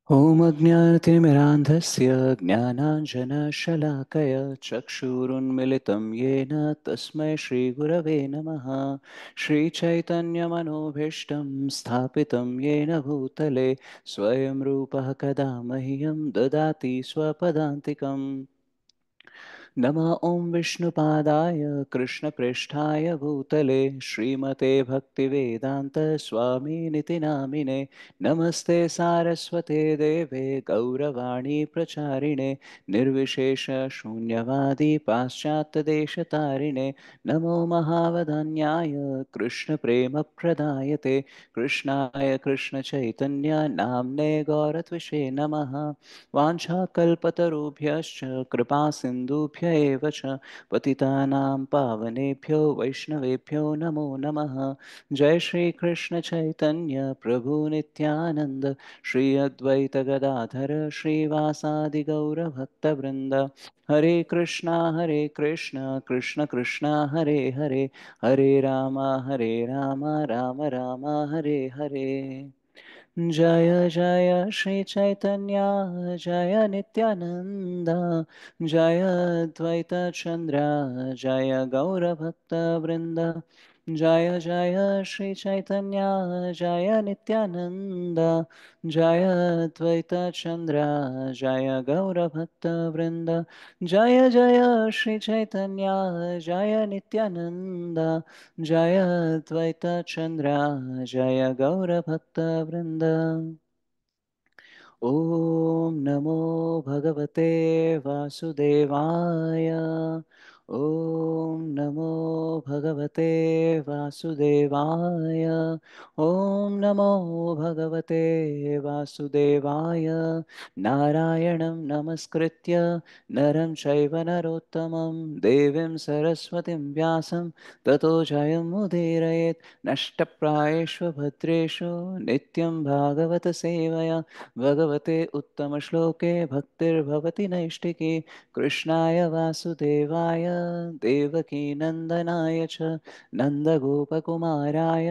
ॐ अज्ञानतिमिरान्धस्य ज्ञानाञ्जनशलाकय चक्षुरुन्मिलितं येन तस्मै श्रीगुरवे नमः। श्रीचैतन्यमनोभीष्टं स्थापितं येन भूतले स्वयं रूपः कदा मह्यं ददाति स्वपदान्तिकम्। नमः ॐ विष्णुपादाय कृष्णप्रेष्ठाय भूतले श्रीमते भक्तिवेदान्त स्वामिनिति नामिने। नमस्ते सारस्वते देवे गौरवाणी प्रचारिणे निर्विशेष शून्यवादी पाश्चात्यदेशतारिणे। नमो महावदन्याय कृष्णप्रेमप्रदायते कृष्णाय कृष्णचैतन्य नाम्ने गौरत्विषे नमः। वाञ्छाकल्पतरुभ्यश्च कृपासिन्धुभ्य एव च पतितानां पावनेभ्यो वैष्णवेभ्यो नमो नमः। जय श्रीकृष्ण चैतन्य प्रभु नित्यानन्द श्री अद्वैत गदाधर श्रीवासादि गौरभक्तवृन्द। हरे कृष्णा कृष्ण कृष्णा हरे हरे, हरे राम राम राम हरे हरे। जय जय श्री चैतन्य जय नित्यानंद, जय अद्वैत चंद्र जय गौरभक्तवृंद। जय जय श्री चैतन्य जय नित्यानंद, जय अद्वैत चंद्र जय गौरभक्तवृंद। जय जय श्री चैतन्य जय नित्यानंद, जय अद्वैत चंद्र जय गौरभक्तवृन्द। ॐ नमो भगवते वासुदेवाय। ॐ नमो भगवते वासुदेवाय। ॐ नमो भगवते वासुदेवाय। नारायणं नमस्कृत्य नरं चैव नरोत्तमं देवीं सरस्वतीं व्यासं ततो जयमुदीरयेत्। नष्टप्रायेषु भद्रेषु नित्यं भागवत सेवया भगवते उत्तमश्लोके भक्तिर्भवति नैष्टिकी। कृष्णाय वासुदेवाय देवकीनन्दनाय च नन्दगोपकुमाराय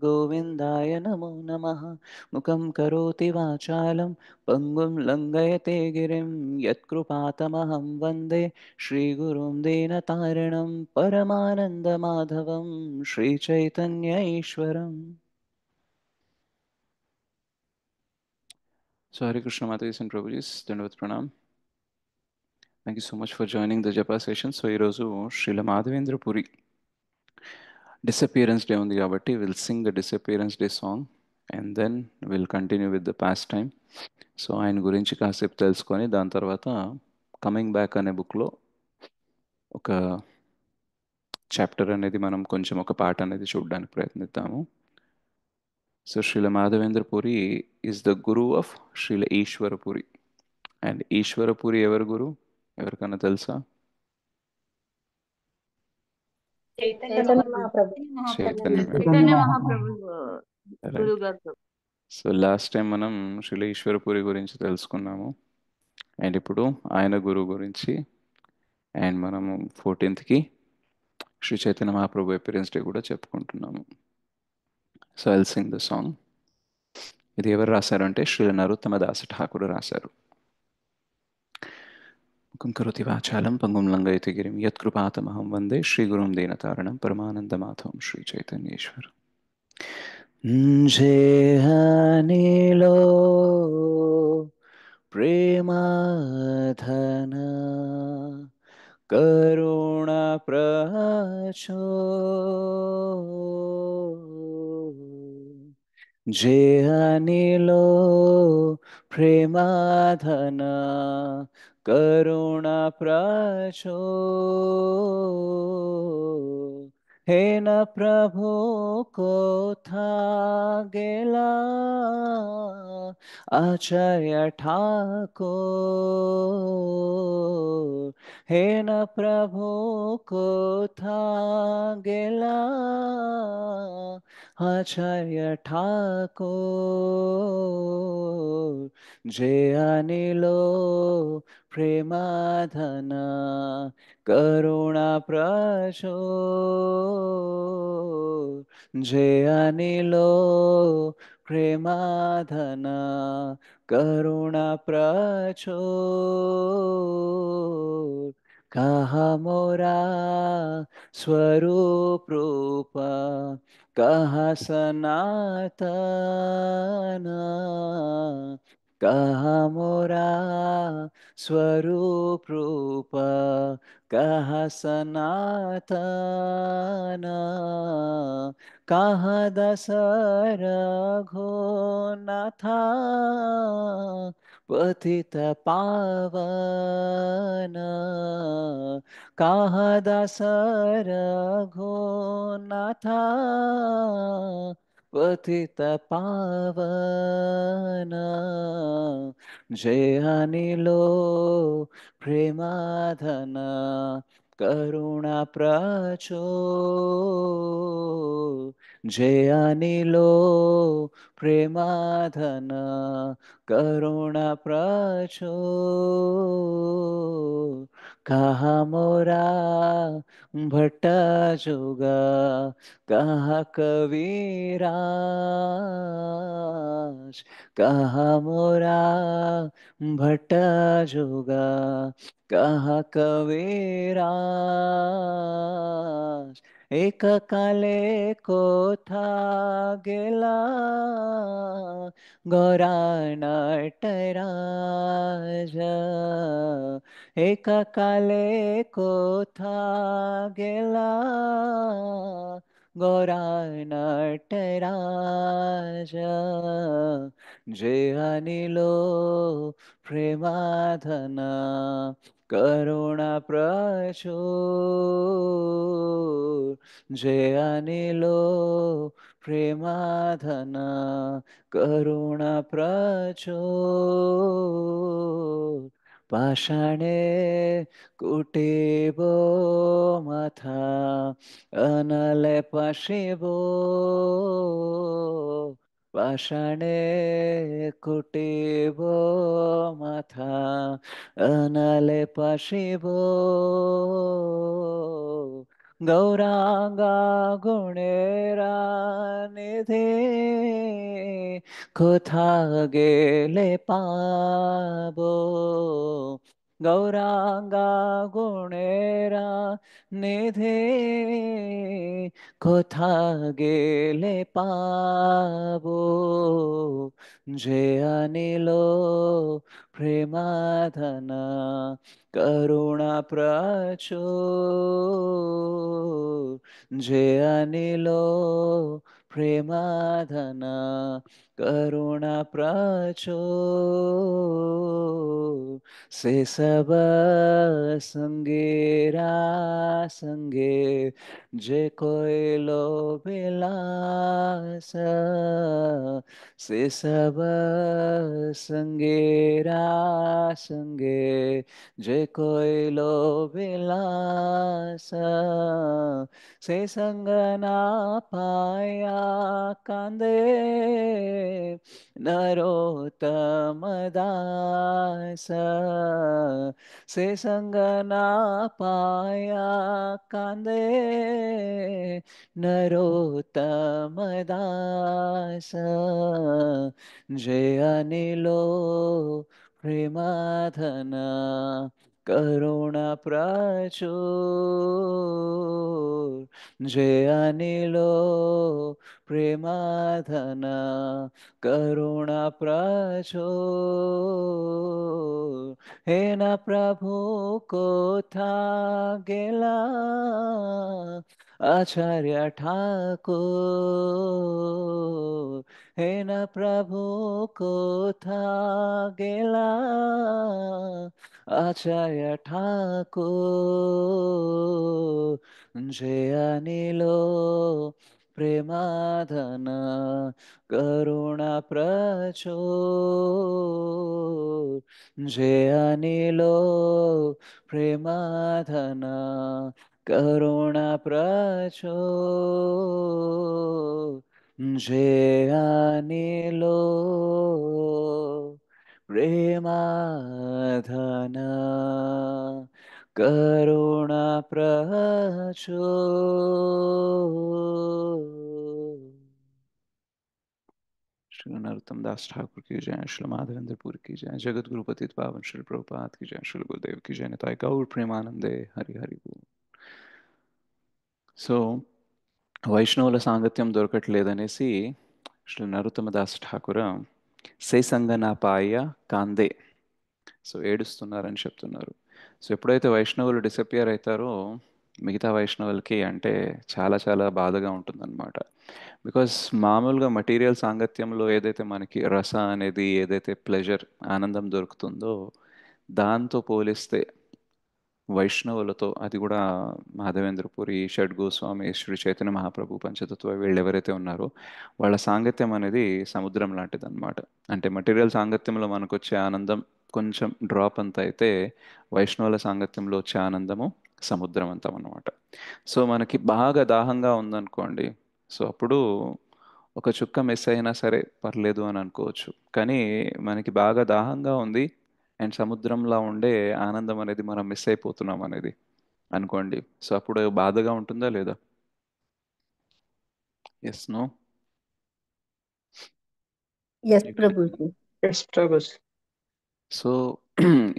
गोविन्दाय नमो नमः। मुखं करोति वाचालं पङ्गुं लङ्घयते गिरिं यत्कृपातमहं वन्दे श्रीगुरुं दीनतारिणं परमानन्दमाधवं Sri Chaitanya ईश्वरम्। So Hare Krishna Mataji and Prabhuji, Dandavat Pranam. Thank you so much for joining the Japa session. So ఈరోజు శ్రీల మాధవేంద్ర పురి డిసపియరెన్స్ డే ఉంది కాబట్టి will sing the disappearance day song and then will continue with the pastime. So ఆయన గురించి కాసేపు తెలుసుకొని దాని తర్వాత coming back అనే బుక్లో ఒక చాప్టర్ అనేది మనం కొంచెం ఒక పాట అనేది చూడడానికి ప్రయత్నిద్దాము. So Srila Madhavendra Puri is the guru of Srila Ishvarapuri. And Ishvarapuri ఎవరు గురు ఎవరికైనా తెలుసా? చైతన్య చైతన్య మహాప్రభు. మహాప్రభు. చైతన్య చైతన్య మహాప్రభు రైట్. గురువు గారు. సో లాస్ట్ టైం మనం శ్రీల ఈశ్వరపురి గురించి తెలుసుకున్నాము అండ్ ఇప్పుడు ఆయన గురువు గురించి అండ్ మనము 14th Shri Chaitanya Mahaprabhu appearance day కూడా చెప్పుకుంటున్నాము. So I'll sing the song. ఇది ఎవరు రాశారంటే శ్రీల నరోత్తమ దాస ఠాకూర్ రాశారు. ముఖం కరోతి వాచాలం పంగుం లంఘయతే గిరిం యత్కృపాతమహం వందే శ్రీగురుం దీనతారణం పరమానందమాధవం శ్రీ చైతన్యేశ్వరం. జేహనిలో ప్రేమాధన కరుణ ప్రచో జేహనిలో ప్రేమాధన కరుణ ప్రచో हे न प्रभु को था गेला आचार्य ठाकुर। हे न प्रभु को था गेला आचार्य ठाकुर। जे अनिलो प्रेमाधन करुणा प्रचुर जय अनिलो प्रेमाधन करुणा प्रचुर कहा मोरा स्वरूप रूपा कहा सनातन कहा मोरा स्वरूप रूपा कहा सनातन कहा दशर घोनाथा पतित पावन कहा दशर घोनाथा पतित पावन जय अनिलो प्रेमाधन करुणा प्रचुर जय अनिलो प्रेमाधन करुणा प्रचुर कहा मोरा भट्ट जोगा कहा कबीराज कहा मोरा भट्ट जोगा कहा कबीराज एक काले कोथा गेला गोरा नटराज एका काले कोथा गेला गोरा नटराज जे अनिलो प्रेमाधन करुणा प्रचुर जे अनिलो प्रेमाधन करुणा प्रचुर पाषाणे कुटेबो माथा अनले पशिबो पाषाणे कुटेबो माथा अनले पशिबो गौरांगा गुणेरा निधे कोथा गेले पाबो गौरांगा गुणेरा निधे कोथा गेले पाबो जे अनिलो प्रेमाधन करुणा प्रचुर जे अनिलो प्रेमाधन करुणा प्रचुर से सब संगेरा संगे जे कोई लो विलास से सब संगेरा संगे जे कोई लो विलास से संग ना पाया कांदे नरोत्तम दास से संग ना पाया कांदे नरोत्तम दास जय अनिलो प्रेमाधन करुणा प्रचुर जय अनिलो प्रेमाधन करुणा प्रचुर हे न प्रभु कोथा गेला आचार्य ठाकुर हे न प्रभु कोथा गेला आचार्य ठाकुर जय अनिलो प्रेमाधन करुणा प्रचुर जय अनिलो प्रेमाधन करुणा प्रचुर जय अनिलो ప్రేమాధన కరుణ ప్రచో श्री नरोत्तम दास ठाकुर की जय, श्री माधवेंद्र पुरी की जय, जगत गुरु पतित पावन श्री प्रभुपाद की जय, श्री गुरुदेव की जय, निताय गौर प्रेमानंदे हरि हरि बोल. సో వైష్ణవుల సాంగత్యం దొరకట్లేదనేసి శ్రీ నరోత్తమదాస్ ఠాకూర సేసంగనాపాయ కాందే, సో ఏడుస్తున్నారని చెప్తున్నారు. సో ఎప్పుడైతే వైష్ణవులు డిసపియర్ అవుతారో మిగతా వైష్ణవులకి అంటే చాలా చాలా బాధగా ఉంటుందన్నమాట. బికాస్ మామూలుగా మటీరియల్ సాంగత్యంలో ఏదైతే మనకి రస అనేది, ఏదైతే ప్లెజర్, ఆనందం దొరుకుతుందో దాంతో పోలిస్తే వైష్ణవులతో, అది కూడా మాధవేంద్రపురి, షడ్ గోస్వామి, శ్రీ చైతన్య మహాప్రభు, పంచతత్వ, వీళ్ళు ఎవరైతే ఉన్నారో వాళ్ళ సాంగత్యం అనేది సముద్రం లాంటిది అనమాట. అంటే మటీరియల్ సాంగత్యంలో మనకు వచ్చే ఆనందం కొంచెం డ్రాప్ అంత అయితే, వైష్ణవుల సాంగత్యంలో వచ్చే ఆనందము సముద్రం అంతం అన్నమాట. సో మనకి బాగా దాహంగా ఉందనుకోండి, సో అప్పుడు ఒక చుక్క మిస్ అయినా సరే పర్లేదు అని అనుకోవచ్చు. కానీ మనకి బాగా దాహంగా ఉంది అండ్ సముద్రంలా ఉండే ఆనందం అనేది మనం మిస్ అయిపోతున్నాం అనేది అనుకోండి, సో అప్పుడు బాధగా ఉంటుందా లేదా? Yes, no? Yes Prabhuji. Yes, Prabhuji. So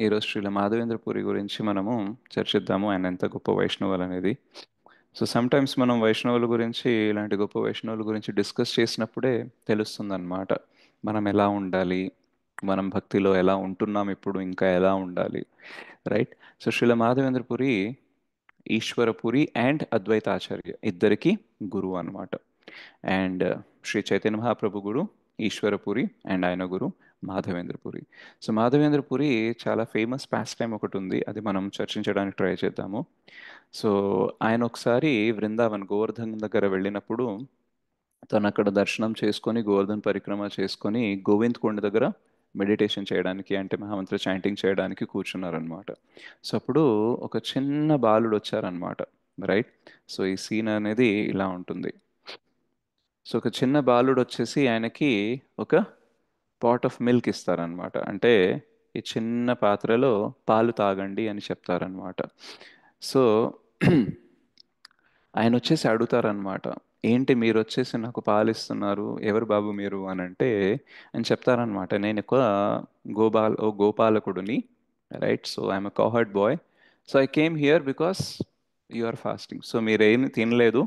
ఈరోజు శ్రీల మాధవేంద్ర పురి గురించి మనము చర్చిద్దాము, ఆయన ఎంత గొప్ప వైష్ణవులు అనేది. సో సమ్ టైమ్స్ మనం వైష్ణవుల గురించి, ఇలాంటి గొప్ప వైష్ణవుల గురించి డిస్కస్ చేసినప్పుడే తెలుస్తుందన్నమాట మనం ఎలా ఉండాలి, మనం భక్తిలో ఎలా ఉంటున్నాం, ఇప్పుడు ఇంకా ఎలా ఉండాలి, right? So Srila Madhavendra Puri Ishvarapuri and Advaita Acharya ఇద్దరికి గురువు అన్నమాట. అండ్ శ్రీ చైతన్య మహాప్రభు గురు ఈశ్వరపురి అండ్ ఆయన గురు మాధవేంద్రపురి. సో మాధవేంద్రపురి చాలా ఫేమస్ పాస్ టైం ఒకటి ఉంది, అది మనం చర్చించడానికి ట్రై చేద్దాము. సో ఆయన ఒకసారి వృందావన్ గోవర్ధన్ దగ్గర వెళ్ళినప్పుడు తను అక్కడ దర్శనం చేసుకొని, గోవర్ధన్ పరిక్రమ చేసుకొని, గోవింద్ కొండ దగ్గర మెడిటేషన్ చేయడానికి, అంటే మహామంత్ర చాంటింగ్ చేయడానికి కూర్చున్నారనమాట. సో అప్పుడు ఒక చిన్న బాలుడు వచ్చారనమాట, రైట్? సో ఈ సీన్ అనేది ఇలా ఉంటుంది. సో ఒక చిన్న బాలుడు వచ్చేసి ఆయనకి ఒక పాట్ ఆఫ్ మిల్క్ ఇస్తారనమాట. అంటే ఈ చిన్న పాత్రలో పాలు తాగండి అని చెప్తారనమాట. సో ఆయన వచ్చేసి అడుగుతారనమాట, ఏంటి మీరు వచ్చేసి నాకు పాలు ఇస్తున్నారు, ఎవరు బాబు మీరు అని అంటే, అని చెప్తారనమాట, నేను ఒక గోపాలకుడిని, right? So I am a cowherd boy. So I came here because you are fasting. So మీరేమి తినలేదు,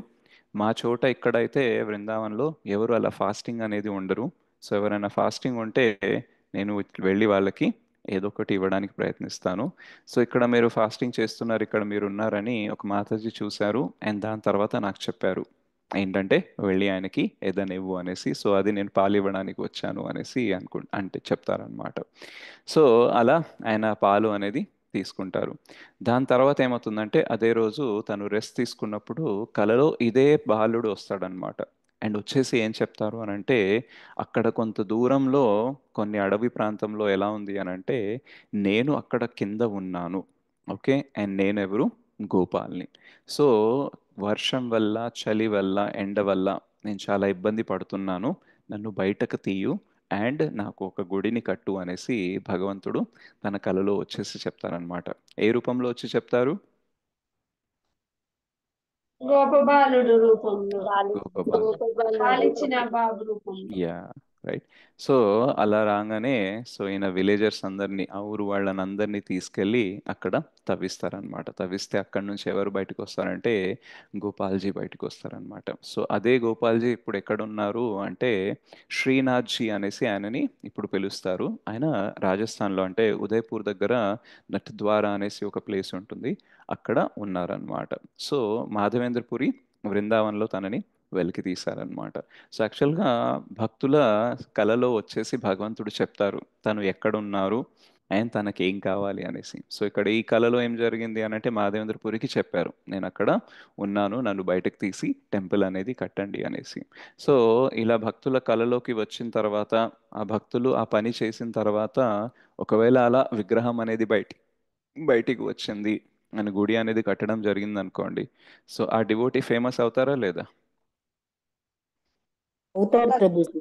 మా చోట ఇక్కడైతే వృందావన్లో ఎవరు అలా ఫాస్టింగ్ అనేది ఉండరు. సో ఎవరైనా ఫాస్టింగ్ ఉంటే నేను వెళ్ళి వాళ్ళకి ఏదో ఒకటి ఇవ్వడానికి ప్రయత్నిస్తాను. సో ఇక్కడ మీరు ఫాస్టింగ్ చేస్తున్నారు, ఇక్కడ మీరు ఉన్నారని ఒక మాతాజీ చూశారు అండ్ దాని తర్వాత నాకు చెప్పారు ఏంటంటే వెళ్ళి ఆయనకి ఏదైనా ఇవ్వు అనేసి. సో అది నేను పాలు ఇవ్వడానికి వచ్చాను అనేసి అంటే చెప్తారనమాట. సో అలా ఆయన పాలు అనేది తీసుకుంటారు. దాని తర్వాత ఏమవుతుందంటే అదే రోజు తను రెస్ట్ తీసుకున్నప్పుడు కలలో ఇదే బాలుడు వస్తాడనమాట. అండ్ వచ్చేసి ఏం చెప్తారు అని అంటే, అక్కడ కొంత దూరంలో కొన్ని అడవి ప్రాంతంలో ఎలా ఉంది అని అంటే, నేను అక్కడ కింద ఉన్నాను, ఓకే? అండ్ నేను ఎవరు? గోపాల్ని. సో వర్షం వల్ల, చలి వల్ల, ఎండ వల్ల నేను చాలా ఇబ్బంది పడుతున్నాను, నన్ను బయటకు తీయు అండ్ నాకు ఒక గుడిని కట్టు అనేసి భగవంతుడు తన కలలో వచ్చేసి చెప్తారనమాట. ఏ రూపంలో వచ్చి చెప్తారు? గోపబాలుడు రూపంలో గోపబాలు. పాలిచ్చిన బాబు రూపంలో. Yeah, right. సో అలా రాగానే, సో ఈయన విలేజర్స్ అందరినీ, ఆ ఊరు వాళ్ళని అందరినీ తీసుకెళ్ళి అక్కడ తవ్విస్తారనమాట. తవ్విస్తే అక్కడి నుంచి ఎవరు బయటకు వస్తారంటే గోపాల్జీ బయటకు వస్తారనమాట. సో అదే గోపాల్జీ ఇప్పుడు ఎక్కడున్నారు అంటే శ్రీనాథ్జీ అనేసి ఆయనని ఇప్పుడు పిలుస్తారు. ఆయన రాజస్థాన్లో, అంటే ఉదయపూర్ దగ్గర నట్ద్వారా అనేసి ఒక ప్లేస్ ఉంటుంది, అక్కడ ఉన్నారనమాట. సో మాధవేంద్రపురి బృందావన్లో తనని వెలికి తీశారనమాట. సో యాక్చువల్గా భక్తుల కలలో వచ్చేసి భగవంతుడు చెప్తారు తను ఎక్కడున్నారు అండ్ తనకి ఏం కావాలి అనేసి. సో ఇక్కడ ఈ కలలో ఏం జరిగింది అని అంటే మాధవేంద్రపురికి చెప్పారు, నేను అక్కడ ఉన్నాను, నన్ను బయటకు తీసి టెంపుల్ అనేది కట్టండి అనేసి. సో ఇలా భక్తుల కలలోకి వచ్చిన తర్వాత, ఆ భక్తులు ఆ పని చేసిన తర్వాత, ఒకవేళ అలా విగ్రహం అనేది బయటికి వచ్చింది అని, గుడి అనేది కట్టడం జరిగింది అనుకోండి, సో ఆ డివోటీ ఫేమస్ అవుతారా లేదా? అవుతాడు ప్రభుజీ.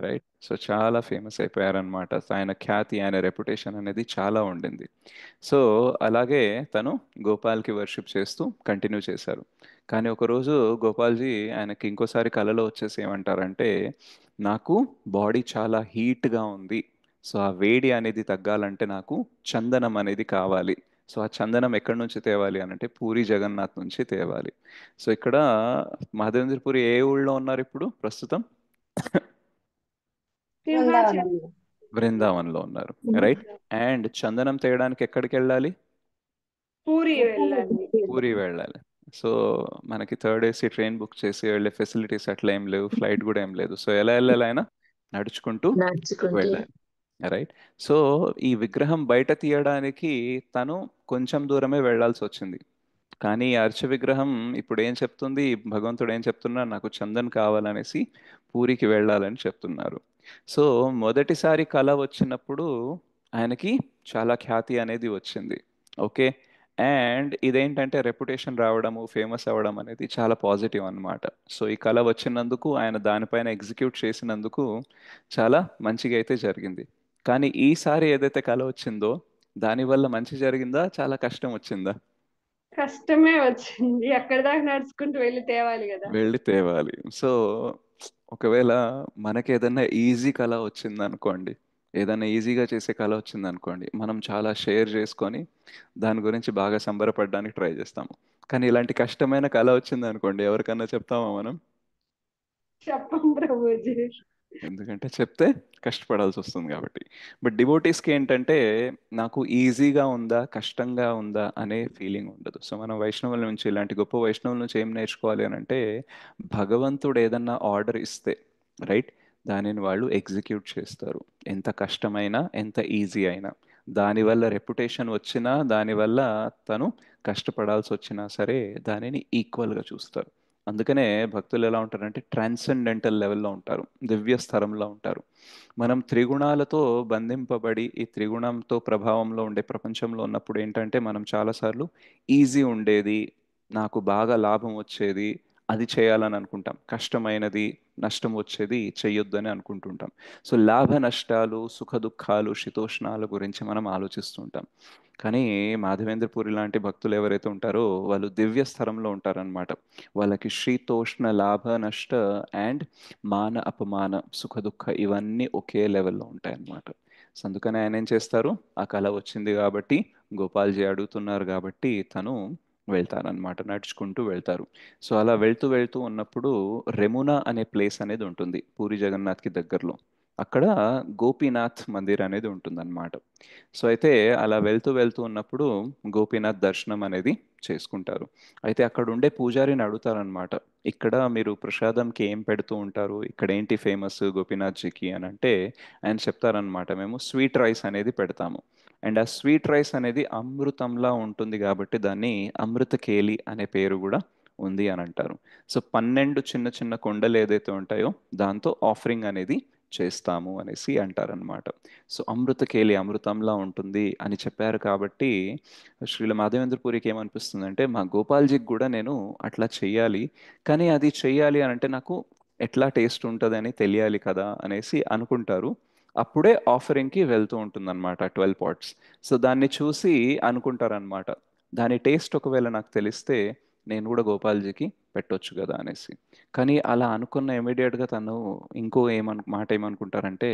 రైట్. సో చాలా ఫేమస్ అయిపోయారనమాట. ఆయన ఖ్యాతి, ఆయన రెప్యుటేషన్ అనేది చాలా ఉండింది. సో అలాగే తను గోపాల్కి వర్షిప్ చేస్తూ కంటిన్యూ చేశారు. కానీ ఒకరోజు గోపాల్జీ ఆయనకి ఇంకోసారి కలలో వచ్చేసి ఏమంటారంటే, నాకు బాడీ చాలా హీట్గా ఉంది, సో ఆ వేడి అనేది తగ్గాలంటే నాకు చందనం అనేది కావాలి. సో ఆ చందనం ఎక్కడి నుంచి తేవాలి అని అంటే పూరి జగన్నాథ్ నుంచి తేవాలి. సో ఇక్కడ మహదేంద్ర పూరి ఏ ఊళ్ళో ఉన్నారు ఇప్పుడు ప్రస్తుతం? సింహాచలం. బృందావన్లో ఉన్నారు. రైట్. అండ్ చందనం తేయడానికి ఎక్కడికి వెళ్ళాలి? పూరి వెళ్ళాలి. పూరి వెళ్ళాలి. సో మనకి థర్డ్ ఏసీ ట్రైన్ బుక్ చేసి వెళ్ళే ఫెసిలిటీస్ అట్లా ఏం లేవు, ఫ్లైట్ కూడా ఏం లేదు. సో ఎలా వెళ్ళాలి ఆయన? నడుచుకుంటూ నడుచుకుంటూ వెళ్ళాలి. రైట్. సో ఈ విగ్రహం బయట తీయడానికి తను కొంచెం దూరమే వెళ్ళాల్సి వచ్చింది. కానీ ఈ అర్చ విగ్రహం ఇప్పుడు ఏం చెప్తుంది? భగవంతుడు ఏం చెప్తున్నారు? నాకు చందన్ కావాలనేసి పూరికి వెళ్ళాలని చెప్తున్నారు. సో మొదటిసారి కళ వచ్చినప్పుడు ఆయనకి చాలా ఖ్యాతి అనేది వచ్చింది. ఓకే. అండ్ ఇదేంటంటే రెప్యుటేషన్ రావడము, ఫేమస్ అవ్వడం అనేది చాలా పాజిటివ్ అన్నమాట. సో ఈ కళ వచ్చినందుకు, ఆయన దానిపైన ఎగ్జిక్యూట్ చేసినందుకు చాలా మంచిగా అయితే జరిగింది. కానీ ఈసారి ఏదైతే కళ వచ్చిందో దానివల్ల మంచి జరిగిందా, చాలా కష్టం వచ్చిందా? కష్టమే వచ్చింది. అక్కడి దాకా నడుచుకుంటూ వెళ్ళి తేవాలి కదా. వెళ్ళి తేవాలి. సో ఒకవేళ మనకి ఏదైనా ఈజీ కళ వచ్చింది అనుకోండి, ఏదైనా ఈజీగా చేసే కళ వచ్చింది అనుకోండి, మనం చాలా షేర్ చేసుకొని దాని గురించి బాగా సంబరపడడానికి ట్రై చేస్తాము. కానీ ఇలాంటి కష్టమైన కళ వచ్చింది అనుకోండి, ఎవరికన్నా చెప్తామా మనం? చెప్పం ప్రభుజీ. ఎందుకంటే చెప్తే కష్టపడాల్సి వస్తుంది కాబట్టి. బట్ డివోటీస్కి ఏంటంటే, నాకు ఈజీగా ఉందా కష్టంగా ఉందా అనే ఫీలింగ్ ఉండదు. సో మనం వైష్ణవుల నుంచి, ఇలాంటి గొప్ప వైష్ణవుల నుంచి ఏం నేర్చుకోవాలి అని అంటే, భగవంతుడు ఏదన్నా ఆర్డర్ ఇస్తే రైట్, దానిని వాళ్ళు ఎగ్జిక్యూట్ చేస్తారు. ఎంత కష్టమైనా, ఎంత ఈజీ అయినా. దానివల్ల రెప్యుటేషన్ వచ్చినా, దానివల్ల తను కష్టపడాల్సి వచ్చినా సరే దానిని ఈక్వల్గా చూస్తారు. అందుకనే భక్తులు ఎలా ఉంటారంటే ట్రాన్సెండెంటల్ లెవెల్లో ఉంటారు, దివ్య స్థరంలో ఉంటారు. మనం త్రిగుణాలతో బంధింపబడి ఈ త్రిగుణంతో ప్రభావంలో ఉండే ప్రపంచంలో ఉన్నప్పుడు ఏంటంటే, మనం చాలాసార్లు ఈజీ ఉండేది, నాకు బాగా లాభం వచ్చేది అది చేయాలని అనుకుంటాం, కష్టమైనది నష్టం వచ్చేది చెయ్యొద్దని అనుకుంటుంటాం. సో లాభ నష్టాలు, సుఖ దుఃఖాలు, శీతోష్ణాల గురించి మనం ఆలోచిస్తుంటాం. కానీ మాధవేంద్రపురి లాంటి భక్తులు ఎవరైతే ఉంటారో వాళ్ళు దివ్య స్థరంలో ఉంటారనమాట. వాళ్ళకి శీతోష్ణ, లాభ నష్ట అండ్ మాన అపమాన, సుఖ దుఃఖ ఇవన్నీ ఒకే లెవెల్లో ఉంటాయన్నమాట. సో అందుకని ఆయన ఏం చేస్తారు, ఆ కళ వచ్చింది కాబట్టి, గోపాల్జీ అడుగుతున్నారు కాబట్టి తను వెళ్తారనమాట, నడుచుకుంటూ వెళ్తారు. సో అలా వెళ్తూ వెళ్తూ ఉన్నప్పుడు రెమునా అనే ప్లేస్ అనేది ఉంటుంది పూరి జగన్నాథ్కి దగ్గరలో. అక్కడ గోపీనాథ్ మందిర్ అనేది ఉంటుందన్నమాట. సో అయితే అలా వెళ్తూ వెళ్తూ ఉన్నప్పుడు గోపీనాథ్ దర్శనం అనేది చేసుకుంటారు. అయితే అక్కడ ఉండే పూజారిని అడుగుతారనమాట, ఇక్కడ మీరు ప్రసాదంకి ఏం పెడుతూ ఉంటారు, ఇక్కడ ఏంటి ఫేమస్ గోపీనాథ్జీకి అని అంటే, ఆయన చెప్తారనమాట, మేము స్వీట్ రైస్ అనేది పెడతాము. అండ్ ఆ స్వీట్ రైస్ అనేది అమృతంలా ఉంటుంది కాబట్టి దాన్ని అమృత కేలి అనే పేరు కూడా ఉంది అని అంటారు. సో 12 చిన్న చిన్న కొండలు ఏదైతే ఉంటాయో దాంతో ఆఫరింగ్ అనేది చేస్తాము అనేసి అంటారనమాట. సో అమృతకేలి అమృతంలా ఉంటుంది అని చెప్పారు కాబట్టి శ్రీల మాధవేంద్రపురికి ఏమనిపిస్తుంది అంటే, మా గోపాల్జీకి కూడా నేను అట్లా చెయ్యాలి, కానీ అది చెయ్యాలి అని అంటే నాకు ఎట్లా టేస్ట్ ఉంటుంది అని తెలియాలి కదా అనేసి అనుకుంటారు. అప్పుడే ఆఫరింగ్కి వెళ్తూ ఉంటుందన్నమాట 12 పాట్స్. సో దాన్ని చూసి అనుకుంటారనమాట, దాని టేస్ట్ ఒకవేళ నాకు తెలిస్తే నేను కూడా గోపాల్జీకి పెట్టొచ్చు కదా అనేసి. కానీ అలా అనుకున్న ఇమీడియట్గా తను ఇంకో మాట ఏమనుకుంటారంటే,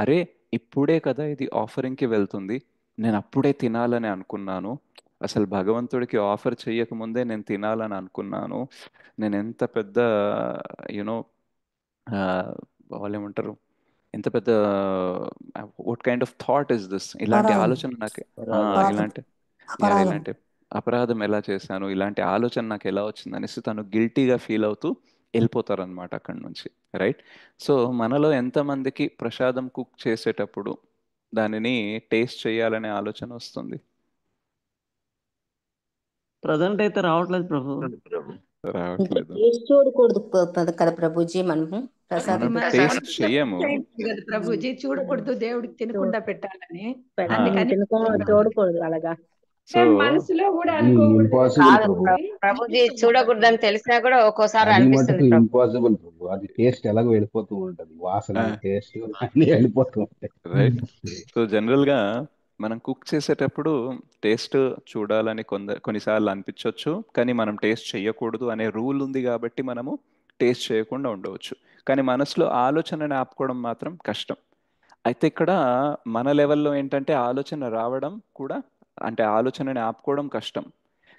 అరే ఇప్పుడే కదా ఇది ఆఫరింగ్కి వెళ్తుంది, నేను అప్పుడే తినాలని అనుకున్నాను, అసలు భగవంతుడికి ఆఫర్ చెయ్యకముందే నేను తినాలని అనుకున్నాను, నేను ఎంత పెద్ద యునో వాళ్ళు ఏమంటారు, ఎంత పెద్ద what kind of thought is this, ఇలాంటి అపరాధం ఆలోచన నాకు అపరాధం ఇలాంటి అపరాధం ఇలాంటి అపరాధం ఎలా చేశాను, ఇలాంటి ఆలోచన నాకు ఎలా వచ్చింది అనేసి తను గిల్టీగా ఫీల్ అవుతూ వెళ్ళిపోతారనమాట అక్కడి నుంచి. రైట్. సో మనలో ఎంతమందికి ప్రసాదం కుక్ చేసేటప్పుడు దానిని టేస్ట్ చేయాలనే ఆలోచన వస్తుంది? ప్రజెంట్ అయితే రావట్లేదు ప్రభు. ఇంకా రావట్లేదు. టేస్ట్ చూడకూడదు కదా ప్రభుజీ మనము మనం ప్రసాదం టేస్ట్ చెయ్యము. కదా ప్రభుజీ, చూడకూడదు దేవుడికి తినకుండా పెట్టాలని. మనం అందుకని చూడకూడదు అలాగా. సో మనసులో కూడా అది అనుకోకూడదు ఇంపాసిబుల్ కాదు ప్రభు. ప్రభుజీ, చూడకూడదని తెలిసినా కూడా ఒక్కోసారి అది అనిపిస్తుంది మటుకు ప్రభు. ఇంపాసిబుల్ ప్రభు. అది టేస్ట్ ఎలాగో వెళ్ళిపోతూ ఉంటది, వాసన టేస్ట్ అన్ని వెళ్ళిపోతూ ఉంటాయి. రైట్. సో జనరల్గా మనం కుక్ చేసేటప్పుడు టేస్ట్ చూడాలని కొన్నిసార్లు అనిపించవచ్చు, కానీ మనం టేస్ట్ చేయకూడదు అనే రూల్ ఉంది కాబట్టి మనము టేస్ట్ చేయకుండా ఉండవచ్చు. కానీ మనసులో ఆలోచనని ఆపుకోవడం మాత్రం కష్టం. అయితే ఇక్కడ మన లెవెల్లో ఏంటంటే ఆలోచన రావడం కూడా, అంటే ఆలోచనని ఆపుకోవడం కష్టం.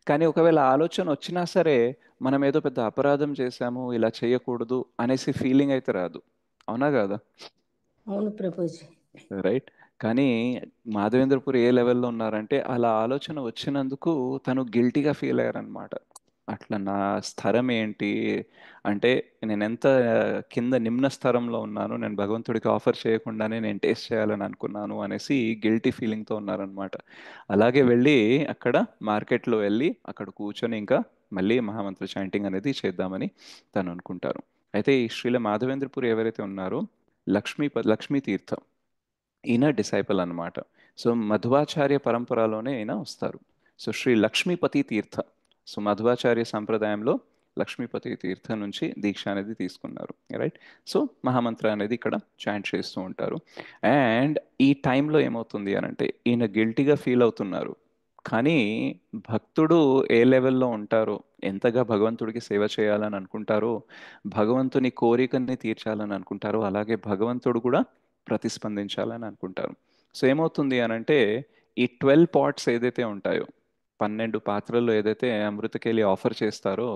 కానీ ఒకవేళ ఆలోచన వచ్చినా సరే మనం ఏదో పెద్ద అపరాధం చేశాము, ఇలా చేయకూడదు అనేసి ఫీలింగ్ అయితే రాదు. అవునా కాదా? అవును ప్రభుజీ. రైట్. కానీ మాధవేంద్రపురి ఏ లెవెల్లో ఉన్నారంటే అలా ఆలోచన వచ్చినందుకు తను గిల్టీగా ఫీల్ అయ్యారనమాట. అట్లా నా స్థరం ఏంటి అంటే నేను ఎంత కింద నిమ్న స్థరంలో ఉన్నాను, నేను భగవంతుడికి ఆఫర్ చేయకుండానే నేను టేస్ట్ చేయాలని అనుకున్నాను అనేసి గిల్టీ ఫీలింగ్తో ఉన్నారనమాట. అలాగే వెళ్ళి అక్కడ మార్కెట్లో వెళ్ళి అక్కడ కూర్చొని ఇంకా మళ్ళీ మహామంత్ర చాంటింగ్ అనేది చేద్దామని తను అనుకుంటారు. అయితే ఈ శ్రీల మాధవేంద్రపురి ఎవరైతే ఉన్నారో లక్ష్మీ తీర్థ, ఈయన డిసైపుల్ అన్నమాట. సో మధ్వాచార్య పరంపరలోనే ఈయన వస్తారు. సో శ్రీ లక్ష్మీపతి తీర్థ, సో మధ్వాచార్య సంప్రదాయంలో లక్ష్మీపతి తీర్థ నుంచి దీక్ష అనేది తీసుకున్నారు. రైట్. సో మహామంత్ర అనేది ఇక్కడ చాంట్ చేస్తూ ఉంటారు. అండ్ ఈ టైంలో ఏమవుతుంది అని అంటే ఈయన గిల్టీగా ఫీల్ అవుతున్నారు, కానీ భక్తుడు ఏ లెవెల్లో ఉంటారో, ఎంతగా భగవంతుడికి సేవ చేయాలని అనుకుంటారో, భగవంతుని కోరికని తీర్చాలని అనుకుంటారో, అలాగే భగవంతుడు కూడా ప్రతిస్పందించాలని అనుకుంటారు. సో ఏమవుతుంది అని అంటే ఈ 12 పాట్స్ ఏదైతే ఉంటాయో, 12 పాత్రల్లో ఏదైతే అమృతకేలి ఆఫర్ చేస్తారో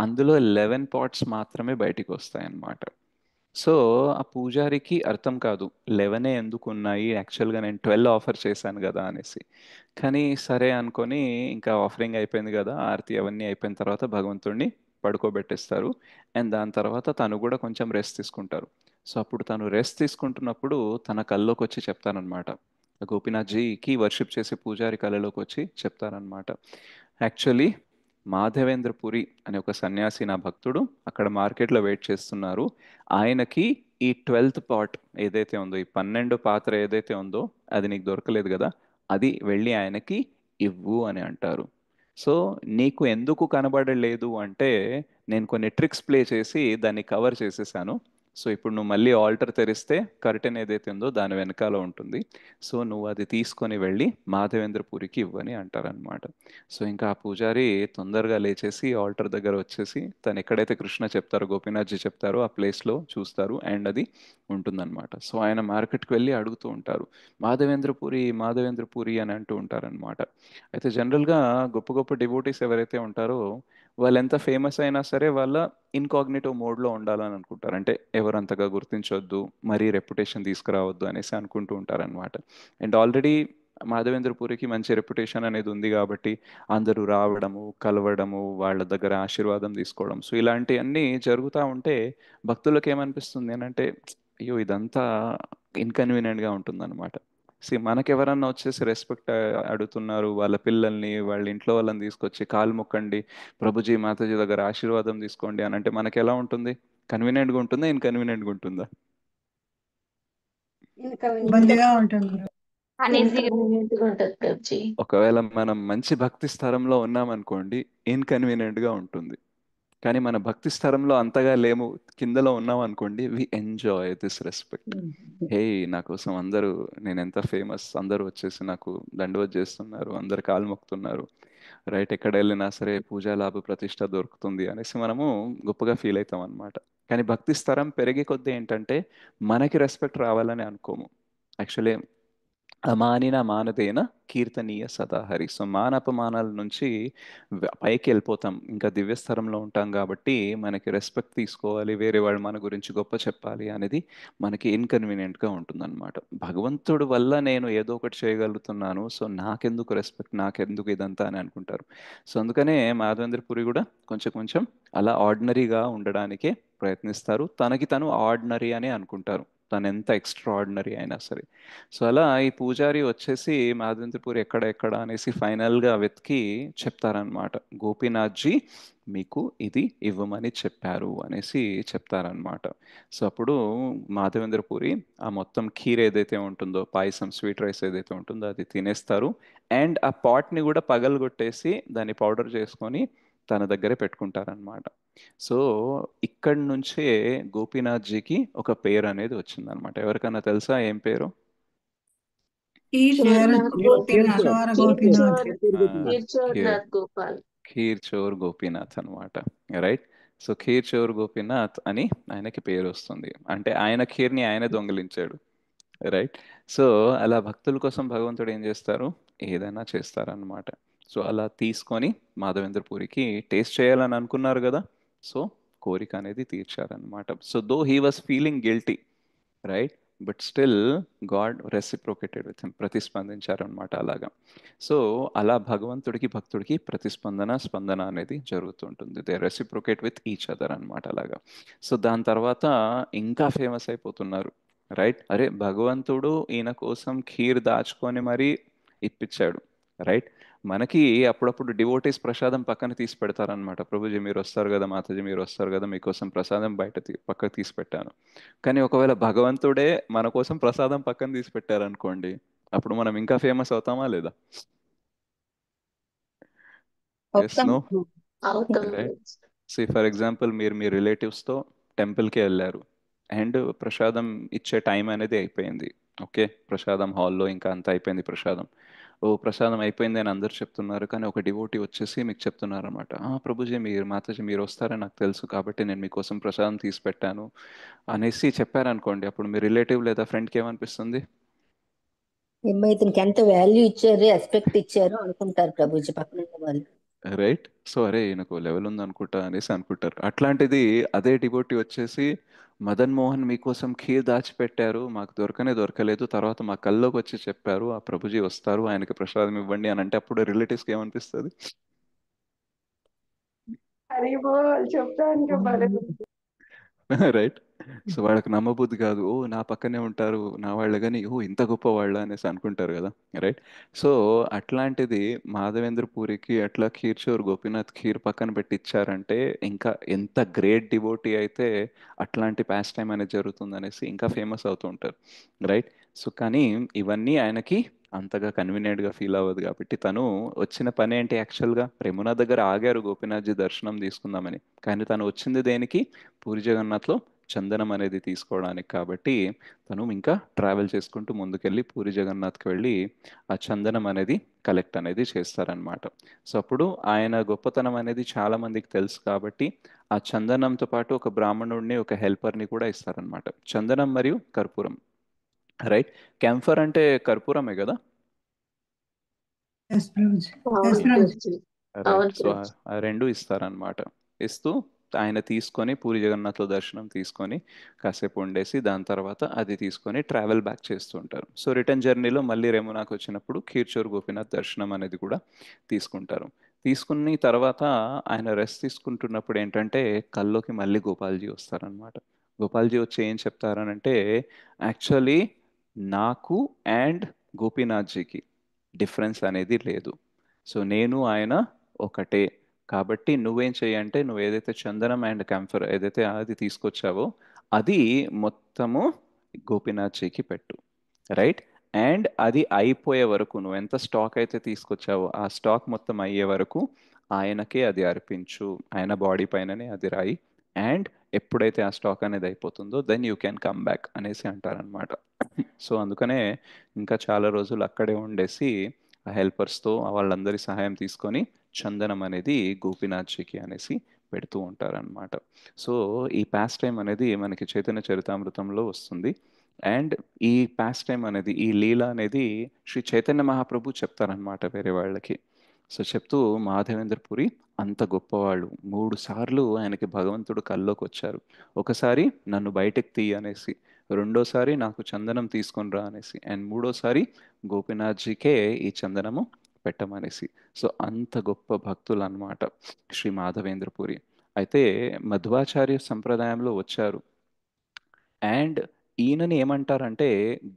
అందులో 11 పాట్స్ మాత్రమే బయటికి వస్తాయి అన్నమాట. సో ఆ పూజారికి అర్థం కాదు 11 ఎందుకు ఉన్నాయి, యాక్చువల్గా నేను 12 ఆఫర్ చేశాను కదా అనేసి. కానీ సరే అనుకొని ఇంకా ఆఫరింగ్ అయిపోయింది కదా, ఆరతి అవన్నీ అయిపోయిన తర్వాత భగవంతుడిని పడుకోబెట్టేస్తారు. అండ్ దాని తర్వాత తను కూడా కొంచెం రెస్ట్ తీసుకుంటారు. సో అప్పుడు తను రెస్ట్ తీసుకుంటున్నప్పుడు తన కల్లోకి వచ్చి చెప్తానమాట, గోపీనాథ్జీకి వర్షిప్ చేసే పూజారి కళలోకి వచ్చి చెప్తారనమాట, యాక్చువల్లీ మాధవేంద్రపురి అనే ఒక సన్యాసి నా భక్తుడు అక్కడ మార్కెట్లో వెయిట్ చేస్తున్నారు, ఆయనకి ఈ 12th పాట్ ఏదైతే ఉందో, ఈ 12 పాత్ర ఏదైతే ఉందో అది నీకు దొరకలేదు కదా, అది వెళ్ళి ఆయనకి ఇవ్వు అని అంటారు. సో నీకు ఎందుకు కనబడలేదు అంటే నేను కొన్ని ట్రిక్స్ ప్లే చేసి దాన్ని కవర్ చేసేసాను. సో ఇప్పుడు నువ్వు మళ్ళీ ఆల్టర్ తెరిస్తే కర్టెన్ ఏదైతే ఉందో దాని వెనకాల ఉంటుంది, సో నువ్వు అది తీసుకొని వెళ్ళి మాధవేంద్రపురికి ఇవ్వని అంటారనమాట. సో ఇంకా ఆ పూజారి తొందరగా లేచేసి ఆల్టర్ దగ్గర వచ్చేసి తను ఎక్కడైతే కృష్ణ చెప్తారో, గోపీనాథ్జీ చెప్తారో ఆ ప్లేస్లో చూస్తారు, అండ్ అది ఉంటుందన్నమాట. సో ఆయన మార్కెట్కి వెళ్ళి అడుగుతూ ఉంటారు, మాధవేంద్రపురి మాధవేంద్రపురి అని అంటూ ఉంటారనమాట. అయితే జనరల్గా గొప్ప గొప్ప డివోటీస్ ఎవరైతే ఉంటారో వాళ్ళు ఎంత ఫేమస్ అయినా సరే వాళ్ళ ఇన్కాగ్నిటో మోడ్లో ఉండాలని అనుకుంటారు. అంటే ఎవరు అంతగా గుర్తించొద్దు, మరీ రెప్యుటేషన్ తీసుకురావద్దు అనేసి అనుకుంటూ ఉంటారనమాట. అండ్ ఆల్రెడీ మాధవేంద్రపురికి మంచి రెప్యుటేషన్ అనేది ఉంది కాబట్టి అందరూ రావడము, కలవడము, వాళ్ళ దగ్గర ఆశీర్వాదం తీసుకోవడం, సో ఇలాంటివన్నీ జరుగుతూ ఉంటే భక్తులకు ఏమనిపిస్తుంది అని అంటే అయ్యో ఇదంతా ఇన్కన్వీనియంట్గా ఉంటుందన్నమాట. మనకెవరన్నా వచ్చేసి రెస్పెక్ట్ అడుగుతున్నారు, వాళ్ళ పిల్లల్ని వాళ్ళ ఇంట్లో వాళ్ళని తీసుకొచ్చి కాలు మొక్కండి, ప్రభుజీ మాతాజీ దగ్గర ఆశీర్వాదం తీసుకోండి అని అంటే మనకి ఎలా ఉంటుంది? కన్వీనియంట్గా ఉంటుందా, ఇన్కన్వీనియంట్గా ఉంటుందా? ఇబ్బందిగా ఉంటుంది. ఒకవేళ మనం మంచి భక్తి స్థలంలో ఉన్నామనుకోండి ఇన్కన్వీనియంట్గా ఉంటుంది. కానీ మన భక్తి స్థలంలో అంతగా లేము, కిందలో ఉన్నాం అనుకోండి, వి ఎంజాయ్ దిస్ రెస్పెక్ట్. హే నా కోసం అందరూ, నేను ఎంత ఫేమస్, అందరూ వచ్చేసి నాకు దండవత్ చేస్తున్నారు, అందరు కాలు మొక్కుతున్నారు, రైట్, ఎక్కడ వెళ్ళినా సరే పూజా లాభ ప్రతిష్ట దొరుకుతుంది అనేసి మనము గొప్పగా ఫీల్ అవుతాం అనమాట. కానీ భక్తి స్థరం పెరిగే కొద్దీ ఏంటంటే మనకి రెస్పెక్ట్ రావాలని అనుకోము. యాక్చువల్లీ అమానిన మానదేన కీర్తనీయ సదాహరి. సో మానపమానాల నుంచి పైకి వెళ్ళిపోతాం, ఇంకా దివ్యస్థరంలో ఉంటాం కాబట్టి మనకి రెస్పెక్ట్ తీసుకోవాలి, వేరే వాళ్ళు మన గురించి గొప్ప చెప్పాలి అనేది మనకి ఇన్కన్వీనియంట్గా ఉంటుందన్నమాట. భగవంతుడు వల్ల నేను ఏదో ఒకటి చేయగలుగుతున్నాను, సో నాకెందుకు రెస్పెక్ట్, నాకెందుకు ఇదంతా అని అనుకుంటారు. సో అందుకనే మాధవేంద్రపురి కూడా కొంచెం కొంచెం అలా ఆర్డినరీగా ఉండడానికే ప్రయత్నిస్తారు, తనకి తను ఆర్డినరీ అని అనుకుంటారు. తను ఎంత ఎక్స్ట్రాడినరీ అయినా సరే. సో అలా ఈ పూజారి వచ్చేసి మాధవేంద్రపూర్ ఎక్కడ ఎక్కడ అనేసి ఫైనల్గా వెతికి చెప్తారనమాట, గోపీనాథ్జీ మీకు ఇది ఇవ్వమని చెప్పారు అనేసి చెప్తారనమాట. సో అప్పుడు మాధవేంద్రపురి ఆ మొత్తం ఖీర్ ఏదైతే ఉంటుందో, పాయసం స్వీట్ రైస్ ఏదైతే ఉంటుందో అది తినేస్తారు. అండ్ ఆ పాట్ని కూడా పగలగొట్టేసి దాన్ని పౌడర్ చేసుకొని తన దగ్గరే పెట్టుకుంటారనమాట. సో ఇక్కడి నుంచే గోపీనాథ్జీకి ఒక పేరు అనేది వచ్చిందనమాట. ఎవరికైనా తెలుసా ఏం పేరు? ఈశ్వర గోపీనాథ్ ఈశ్వర గోపీనాథ్ కీర్చోర్నాథ్ గోపాల్. ఖీర్ చోర్ గోపీనాథ్ అనమాట. రైట్. సో ఖీర్ చోర్ గోపీనాథ్ అని ఆయనకి పేరు వస్తుంది. అంటే ఆయన ఖీర్ని ఆయన దొంగిలించాడు. రైట్. సో అలా భక్తుల కోసం భగవంతుడు ఏం చేస్తారు, ఏదైనా చేస్తారనమాట. సో అలా తీసుకొని మాధవేంద్రపురికి టేస్ట్ చేయాలని అనుకున్నారు కదా, సో కోరిక అనేది తీర్చారనమాట. So though he was feeling guilty, right, but still God reciprocated with him, ప్రతిస్పందించారనమాట అలాగా. సో అలా భగవంతుడికి భక్తుడికి స్పందన అనేది జరుగుతుంటుంది. They reciprocate with each other అనమాట అలాగా. సో దాని తర్వాత ఇంకా ఫేమస్ అయిపోతున్నారు. రైట్. అరే భగవంతుడు ఈయన కోసం ఖీర్ దాచుకొని మరీ ఇప్పించాడు. రైట్. మనకి అప్పుడప్పుడు డివోటీస్ ప్రసాదం పక్కన తీసి పెడతారనమాట. ప్రభుజీ మీరు వస్తారు కదా, మాతాజీ మీరు వస్తారు కదా, మీకోసం ప్రసాదం బయట పక్కకు తీసి పెట్టాను. కానీ ఒకవేళ భగవంతుడే మన కోసం ప్రసాదం పక్కన తీసి పెట్టారనుకోండి, అప్పుడు మనం ఇంకా ఫేమస్ అవుతామా లేదా? Yes, no? అవుతాం. రైట్. సి ఫర్ ఎగ్జాంపుల్ మీరు మీ రిలేటివ్స్తో టెంపుల్కి వెళ్ళారు అండ్ ప్రసాదం ఇచ్చే టైం అనేది అయిపోయింది. ఓకే, ప్రసాదం హాల్లో ఇంకా అంతా అయిపోయింది ప్రసాదం. ఓ ప్రసాదం అయిపోయింది అని అందరు చెప్తున్నారు, కానీ ఒక డివోటీ వచ్చేసి మీకు చెప్తున్నారు అనమాట, ప్రభుజీ మీరు మాతాజీ మీరు వస్తారని నాకు తెలుసు కాబట్టి నేను మీకోసం ప్రసాదం తీసి పెట్టాను అనేసి చెప్పారనుకోండి. అప్పుడు మీ రిలేటివ్ లేదా ఫ్రెండ్కి ఏమనిపిస్తుంది? ఇతనికి ఎంత వాల్యూ ఇచ్చారు, రెస్పెక్ట్ ఇచ్చారు అనుకుంటారు ప్రభుజీ పక్కన ఉన్న వాళ్ళు. రైట్. సో అరే ఈయనకు లెవెల్ ఉంది అనుకుంటా అనేసి అనుకుంటారు. అట్లాంటిది అదే డివోటీ వచ్చేసి మదన్ మోహన్ మీకోసం ఖీర్ దాచిపెట్టారు, మాకు దొరకలేదు, తర్వాత మా కల్లోకి వచ్చి చెప్పారు ఆ ప్రభుజీ వస్తారు ఆయనకి ప్రసాదం ఇవ్వండి అని అంటే అప్పుడు రిలేటివ్స్కి ఏమనిపిస్తుంది? హరి బోల్ చెప్తానికి భలే ఉంది. రైట్. సో వాళ్ళకి నమ్మబుద్ధి కాదు, ఓ నా పక్కనే ఉంటారు నా వాళ్ళు, కానీ ఓ ఇంత గొప్ప వాళ్ళ అనేసి అనుకుంటారు కదా. రైట్. సో అట్లాంటిది మాధవేంద్ర పూరికి అట్లా ఖీర్చోర్ గోపీనాథ్ ఖీర్ పక్కన పెట్టి ఇచ్చారంటే ఇంకా ఎంత గ్రేట్ డివోటీ అయితే అట్లాంటి పాస్ టైం అనేది జరుగుతుంది అనేసి ఇంకా ఫేమస్ అవుతూ ఉంటారు. రైట్. సో కానీ ఇవన్నీ ఆయనకి అంతగా కన్వీనియంట్గా ఫీల్ అవ్వదు కాబట్టి తను వచ్చిన పని ఏంటి, యాక్చువల్గా యమునా దగ్గర ఆగారు గోపీనాథ్జీ దర్శనం తీసుకుందామని, కానీ తను వచ్చింది దేనికి, పూరి జగన్నాథ్లో చందనం అనేది తీసుకోవడానికి. కాబట్టి తను ఇంకా ట్రావెల్ చేసుకుంటూ ముందుకెళ్ళి పూరి జగన్నాథ్కి వెళ్ళి ఆ చందనం అనేది కలెక్ట్ అనేది చేస్తారనమాట. సో అప్పుడు ఆయన గొప్పతనం అనేది చాలా మందికి తెలుసు కాబట్టి ఆ చందనంతో పాటు ఒక బ్రాహ్మణుడిని ఒక హెల్పర్ని కూడా ఇస్తారనమాట. చందనం మరియు కర్పూరం. రైట్. క్యాంఫర్ అంటే కర్పూరమే కదా. ఎస్ ప్రభుజీ అవును ఎస్ ప్రభుజీ గురూజీ. రైట్. అవును సో గురూజీ. ఆ రెండు ఇస్తారనమాట. ఇస్తూ ఆయన తీసుకొని పూరి జగన్నాథ్లో దర్శనం తీసుకొని కాసేపు ఉండేసి దాని తర్వాత అది తీసుకొని ట్రావెల్ బ్యాక్ చేస్తూ ఉంటారు. సో రిటర్న్ జర్నీలో మళ్ళీ రెమునాకు వచ్చినప్పుడు ఖీర్చోర్ గోపీనాథ్ దర్శనం అనేది కూడా తీసుకుంటారు. తీసుకుని తర్వాత ఆయన రెస్ట్ తీసుకుంటున్నప్పుడు ఏంటంటే కల్లోకి మళ్ళీ గోపాల్జీ వస్తారనమాట. గోపాల్జీ వచ్చి ఏం చెప్తారనంటే, యాక్చువల్లీ నాకు అండ్ గోపీనాథ్జీకి డిఫరెన్స్ అనేది లేదు. సో నేను ఆయన ఒకటే. కాబట్టి నువ్వేం చెయ్యంటే నువ్వు ఏదైతే చందనం అండ్ కంఫర్ ఏదైతే అది తీసుకొచ్చావో అది మొత్తము గోపీనాథ్జీకి పెట్టు. రైట్. అండ్ అది అయిపోయే వరకు నువ్వు ఎంత స్టాక్ అయితే తీసుకొచ్చావో ఆ స్టాక్ మొత్తం అయ్యే వరకు ఆయనకే అది అర్పించు, ఆయన బాడీ పైననే అది రాయి. అండ్ ఎప్పుడైతే ఆ స్టాక్ అనేది అయిపోతుందో then you can come back అనేసి అంటారనమాట. సో అందుకనే ఇంకా చాలా రోజులు అక్కడే ఉండేసి ఆ హెల్పర్స్తో వాళ్ళందరి సహాయం తీసుకొని చందనం అనేది గోపీనాథ్జీకి అనేసి పెడుతూ ఉంటారనమాట. సో ఈ పాస్ టైం అనేది మనకి చైతన్య చరితామృతంలో వస్తుంది. అండ్ ఈ పాస్ టైం అనేది ఈ లీల అనేది శ్రీ చైతన్య మహాప్రభు చెప్తారనమాట వేరే వాళ్ళకి. సో చెప్తూ మాధవేంద్ర పురి అంత గొప్పవాళ్ళు, 3 సార్లు ఆయనకి భగవంతుడు కల్లోకి వచ్చారు. ఒకసారి నన్ను బయటకు తీ అనేసి, రెండోసారి నాకు చందనం తీసుకొని రా అనేసి, అండ్ మూడోసారి గోపీనాథ్జీకే ఈ చందనము పెట్టమనేసి. సో అంత గొప్ప భక్తులు అన్నమాట శ్రీ మాధవేంద్రపురి. అయితే మధ్వాచార్య సంప్రదాయంలో వచ్చారు. అండ్ ఈయనని ఏమంటారంటే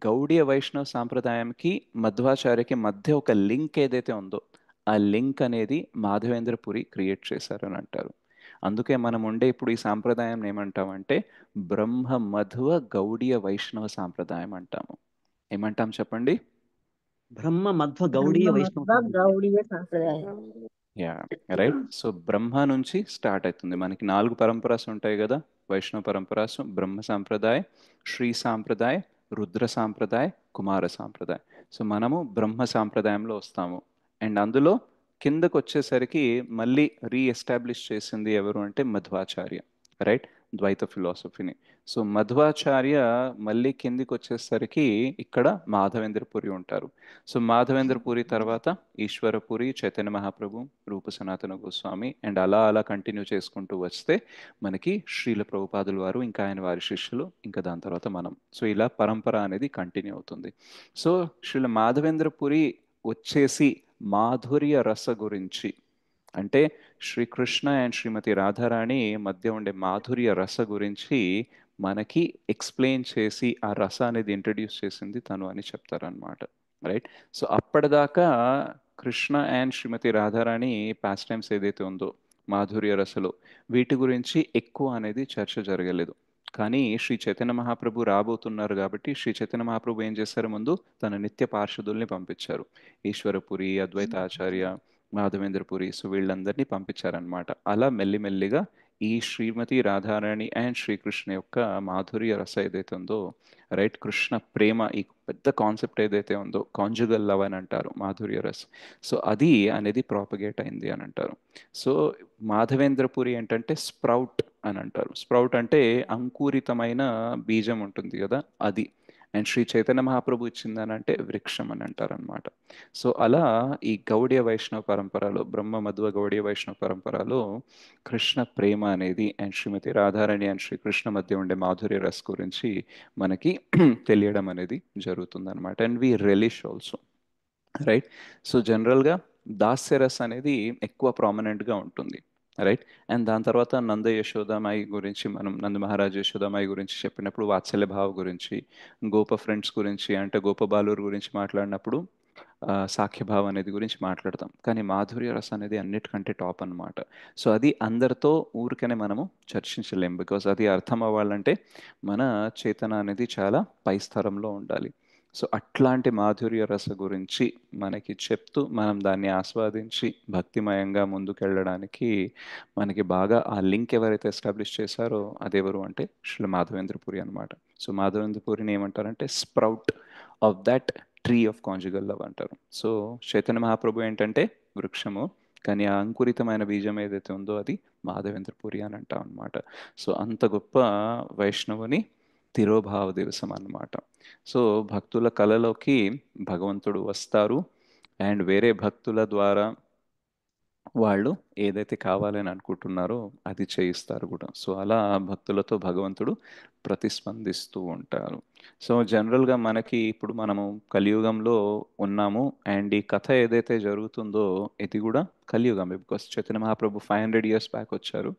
గౌడీయ వైష్ణవ సాంప్రదాయంకి మధ్వాచార్యకి మధ్య ఒక లింక్ ఏదైతే ఉందో ఆ లింక్ అనేది మాధవేంద్రపురి క్రియేట్ చేశారని అంటారు. అందుకే మనం ఉండే ఇప్పుడు ఈ సాంప్రదాయం ఏమంటామంటే బ్రహ్మ మధ్వ గౌడీయ వైష్ణవ సాంప్రదాయం అంటాము. ఏమంటాం చెప్పండి? బ్రహ్మ మధ్వ గౌడీయ వైష్ణవ బ్రహ్మమధ్వ గౌడీయ సాంప్రదాయం. Yeah, right. సో బ్రహ్మ నుంచి స్టార్ట్ అవుతుంది. మనకి 4 పరంపరాస్ ఉంటాయి కదా, వైష్ణవ పరంపరాసు: బ్రహ్మ సాంప్రదాయ, శ్రీ సాంప్రదాయ, రుద్ర సాంప్రదాయ, కుమార సాంప్రదాయ. సో మనము బ్రహ్మ సాంప్రదాయంలో వస్తాము. అండ్ అందులో కిందకు వచ్చేసరికి మళ్ళీ రీఎస్టాబ్లిష్ చేసింది ఎవరు అంటే మధ్వాచార్య, రైట్, ద్వైత ఫిలాసఫీని. సో మధ్వాచార్య మళ్ళీ కిందికి వచ్చేసరికి ఇక్కడ మాధవేంద్రపురి ఉంటారు. సో మాధవేంద్రపురి తర్వాత ఈశ్వరపురి, చైతన్య మహాప్రభు, రూప సనాతన గోస్వామి, అండ్ అలా అలా కంటిన్యూ చేసుకుంటూ వస్తే మనకి శ్రీల ప్రభుపాదుల వారు, ఇంకా ఆయన వారి శిష్యులు, ఇంకా దాని తర్వాత మనం. సో ఇలా పరంపర అనేది కంటిన్యూ అవుతుంది. సో శ్రీల మాధవేంద్రపురి వచ్చేసి మాధుర్య రస గురించి, అంటే శ్రీకృష్ణ అండ్ శ్రీమతి రాధారాణి మధ్య ఉండే మాధుర్య రస గురించి మనకి ఎక్స్ప్లెయిన్ చేసి ఆ రస అనేది ఇంట్రడ్యూస్ చేసింది తను అని చెప్తారనమాట, రైట్. సో అప్పటిదాకా Krishna and Shrimati Radharani pastimes ఏదైతే ఉందో మాధుర్య రసలో వీటి గురించి ఎక్కువ అనేది చర్చ జరగలేదు. కానీ శ్రీ చైతన్య మహాప్రభు రాబోతున్నారు కాబట్టి శ్రీ చైతన్య మహాప్రభు ఏం చేశారు, ముందు తన నిత్య పార్షదుల్ని పంపించారు. ఈశ్వరపురి, అద్వైత ఆచార్య, మాధవేంద్రపురి, సో వీళ్ళందరినీ పంపించారనమాట. అలా మెల్లిమెల్లిగా ఈ శ్రీమతి రాధారాణి అండ్ శ్రీకృష్ణ యొక్క మాధుర్య రస ఏదైతే ఉందో, రైట్, కృష్ణ ప్రేమ, ఈ పెద్ద కాన్సెప్ట్ ఏదైతే ఉందో కాంజుగల్ లవ్ అని అంటారు, మాధుర్య రస్. సో అది అనేది ప్రాపగేట్ అయింది అని అంటారు. సో మాధవేంద్రపురి ఏంటంటే స్ప్రౌట్ అని అంటారు. స్ప్రౌట్ అంటే అంకురితమైన బీజం ఉంటుంది కదా, అది. అండ్ శ్రీ చైతన్య మహాప్రభు ఇచ్చిందని అంటే వృక్షం అని అంటారు అనమాట. సో అలా ఈ గౌడీయ వైష్ణవ పరంపరలో, బ్రహ్మ మధ్వ గౌడీయ వైష్ణవ పరంపరలో కృష్ణ ప్రేమ అనేది అండ్ శ్రీమతి రాధారాణి అండ్ శ్రీకృష్ణ మధ్య ఉండే మాధుర్య రస్ గురించి మనకి తెలియడం అనేది జరుగుతుంది అనమాట. And we relish also, right. So జనరల్గా దాస్యరస్ అనేది ఎక్కువ ప్రామినెంట్గా ఉంటుంది, రైట్. అండ్ దాని తర్వాత నంద యశోదామాయి గురించి, మనం నంద మహారాజ్ యశోదామాయి గురించి చెప్పినప్పుడు వాత్సల్య భావ గురించి, గోప ఫ్రెండ్స్ గురించి అంటే గోప బాలురు గురించి మాట్లాడినప్పుడు సాఖ్యభావం అనేది గురించి మాట్లాడతాం. కానీ మాధుర్య రస అనేది అన్నిటికంటే టాప్ అన్నమాట. సో అది అందరితో ఊరికనే మనము చర్చించలేం, బికాస్ అది అర్థం అవ్వాలంటే మన చేతన అనేది చాలా పై స్థరంలో ఉండాలి. సో అట్లాంటి మాధుర్య రస గురించి మనకి చెప్తూ మనం దాన్ని ఆస్వాదించి భక్తిమయంగా ముందుకెళ్ళడానికి మనకి బాగా ఆ లింక్ ఎవరైతే ఎస్టాబ్లిష్ చేశారో అదెవరు అంటే శ్రీ మాధవేంద్రపురి అనమాట. సో మాధవేంద్రపురిని ఏమంటారంటే sprout of that tree of conjugal love అంటారు. సో చైతన్య మహాప్రభు ఏంటంటే వృక్షము, కానీ ఆ అంకురితమైన బీజం ఏదైతే ఉందో అది మాధవేంద్రపురి అని అంటాం అనమాట. సో అంత గొప్ప వైష్ణవుని తిరోభావ దివసం అన్నమాట. సో భక్తుల కళలోకి భగవంతుడు వస్తారు అండ్ వేరే భక్తుల ద్వారా వాళ్ళు ఏదైతే కావాలని అనుకుంటున్నారో అది చేయిస్తారు కూడా. సో అలా భక్తులతో భగవంతుడు ప్రతిస్పందిస్తూ ఉంటారు. సో జనరల్గా మనకి ఇప్పుడు మనము కలియుగంలో ఉన్నాము అండ్ ఈ కథ ఏదైతే జరుగుతుందో ఇది కూడా కలియుగం, because Chaitanya Mahaprabhu 500 years back వచ్చారు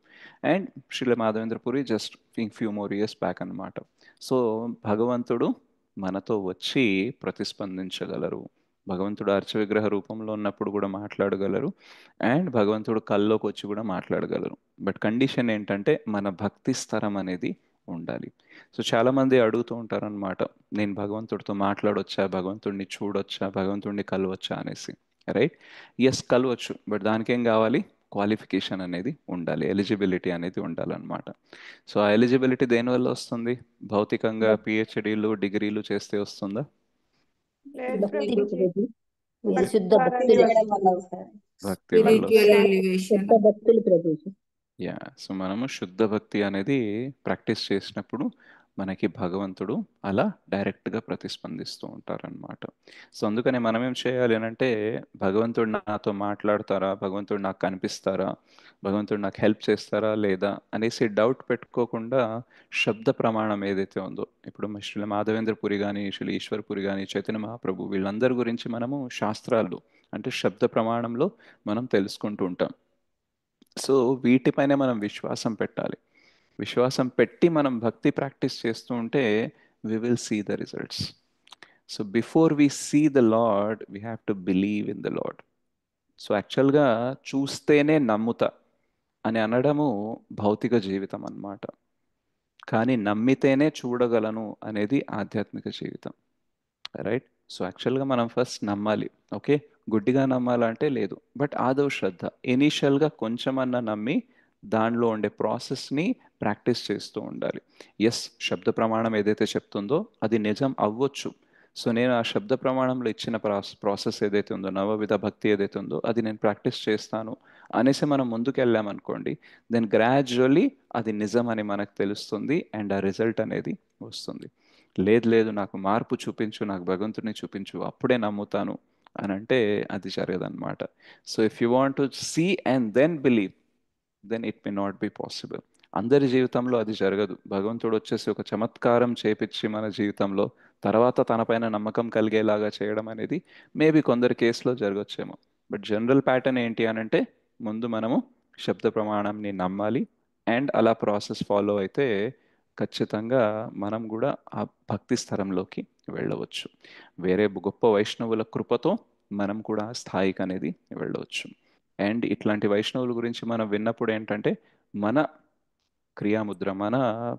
and Srila Madhavendrapuri just few more years back అనమాట. సో భగవంతుడు మనతో వచ్చి ప్రతిస్పందించగలరు. భగవంతుడు అర్చ విగ్రహ రూపంలో ఉన్నప్పుడు కూడా మాట్లాడగలరు అండ్ భగవంతుడు కల్లోకి వచ్చి కూడా మాట్లాడగలరు. బట్ కండిషన్ ఏంటంటే మన భక్తి స్థరం అనేది ఉండాలి. సో చాలామంది అడుగుతూ ఉంటారనమాట, నేను భగవంతుడితో మాట్లాడొచ్చా, భగవంతుడిని చూడొచ్చా, భగవంతుడిని కలవచ్చా అనేసి, రైట్. ఎస్, కలవచ్చు, బట్ దానికి ఏం కావాలి, క్వాలిఫికేషన్ అనేది ఉండాలి, ఎలిజిబిలిటీ అనేది ఉండాలన్నమాట. సో ఆ ఎలిజిబిలిటీ దేనివల్ల వస్తుంది? భౌతికంగా పిహెచ్డీలు డిగ్రీలు చేస్తే వస్తుందా? లేదు భక్తి ప్రభుజీ. ప్రభుజీ. భక్తి శుద్ధ ద్వారానే భక్తులు, వస్తుంది. భక్తి వల్ల స్పిరిచువల్ వస్తుంది. ఎలివేషన్. శుద్ధ భక్తులు ప్రభుజీ. యా, సో మనము శుద్ధ భక్తి అనేది ప్రాక్టీస్ చేసినప్పుడు మనకి భగవంతుడు అలా డైరెక్ట్గా ప్రతిస్పందిస్తూ ఉంటారనమాట. సో అందుకని మనం ఏం చేయాలి అని అంటే, భగవంతుడు నాతో మాట్లాడతారా, భగవంతుడు నాకు కనిపిస్తారా, భగవంతుడు నాకు హెల్ప్ చేస్తారా లేదా అనేసి డౌట్ పెట్టుకోకుండా శబ్ద ప్రమాణం ఏదైతే ఉందో, ఇప్పుడు శ్రీ మాధవేంద్రపురి కానీ శ్రీ ఈశ్వరపురి కానీ చైతన్య మహాప్రభు వీళ్ళందరి గురించి మనము శాస్త్రాలు అంటే శబ్ద ప్రమాణంలో మనం తెలుసుకుంటూ ఉంటాం. సో వీటిపైనే మనం విశ్వాసం పెట్టాలి. విశ్వాసం పెట్టి మనం భక్తి ప్రాక్టీస్ చేస్తూ ఉంటే we will see the results. So before we see the Lord, we have to believe in the Lord. So యాక్చువల్గా చూస్తేనే నమ్ముతా అని అనడము భౌతిక జీవితం అన్నమాట. కానీ నమ్మితేనే చూడగలను అనేది ఆధ్యాత్మిక జీవితం. రైట్? సో యాక్చువల్గా మనం ఫస్ట్ నమ్మాలి. ఓకే, గుడ్డిగా నమ్మాలంటే లేదు, బట్ ఆదవ శ్రద్ధ ఇనీషియల్గా కొంచెమన్నా నమ్మి దానిలో ఉండే ప్రాసెస్ని ప్రాక్టీస్ చేస్తూ ఉండాలి. ఎస్, శబ్ద ప్రమాణం ఏదైతే చెప్తుందో అది నిజం అవ్వచ్చు. సో నేను ఆ శబ్ద ప్రమాణంలో ఇచ్చిన ప్రాసెస్ ఏదైతే ఉందో, నవవిధ భక్తి ఏదైతే ఉందో అది నేను ప్రాక్టీస్ చేస్తాను అనేసి మనం ముందుకు వెళ్ళామనుకోండి, దెన్ గ్రాడ్యువల్లీ అది నిజం అని మనకు తెలుస్తుంది అండ్ ఆ రిజల్ట్ అనేది వస్తుంది. లేదు లేదు నాకు మార్పు చూపించు, నాకు భగవంతుడిని చూపించు, అప్పుడే నమ్ముతాను అని అంటే అది జరగదన్నమాట. So if you want to see and then believe, then it may not be possible. అందరి జీవితంలో అది జరగదు. భగవంతుడు వచ్చేసి ఒక చమత్కారం చేపించి మన జీవితంలో తర్వాత తనపైన నమ్మకం కలిగేలాగా చేయడం అనేది మేబీ కొందరి కేసులో జరగచ్చేమో. బట్ జనరల్ ప్యాటర్న్ ఏంటి అని అంటే, ముందు మనము శబ్ద ప్రమాణంని నమ్మాలి అండ్ అలా ప్రాసెస్ ఫాలో అయితే ఖచ్చితంగా మనం కూడా ఆ భక్తి స్థలంలోకి వెళ్ళవచ్చు. వేరే గొప్ప వైష్ణవుల కృపతో మనం కూడా ఆ స్థాయికి అనేది వెళ్ళవచ్చు. అండ్ ఇట్లాంటి వైష్ణవుల గురించి మనం విన్నప్పుడు ఏంటంటే, మన క్రియాముద్ర, మన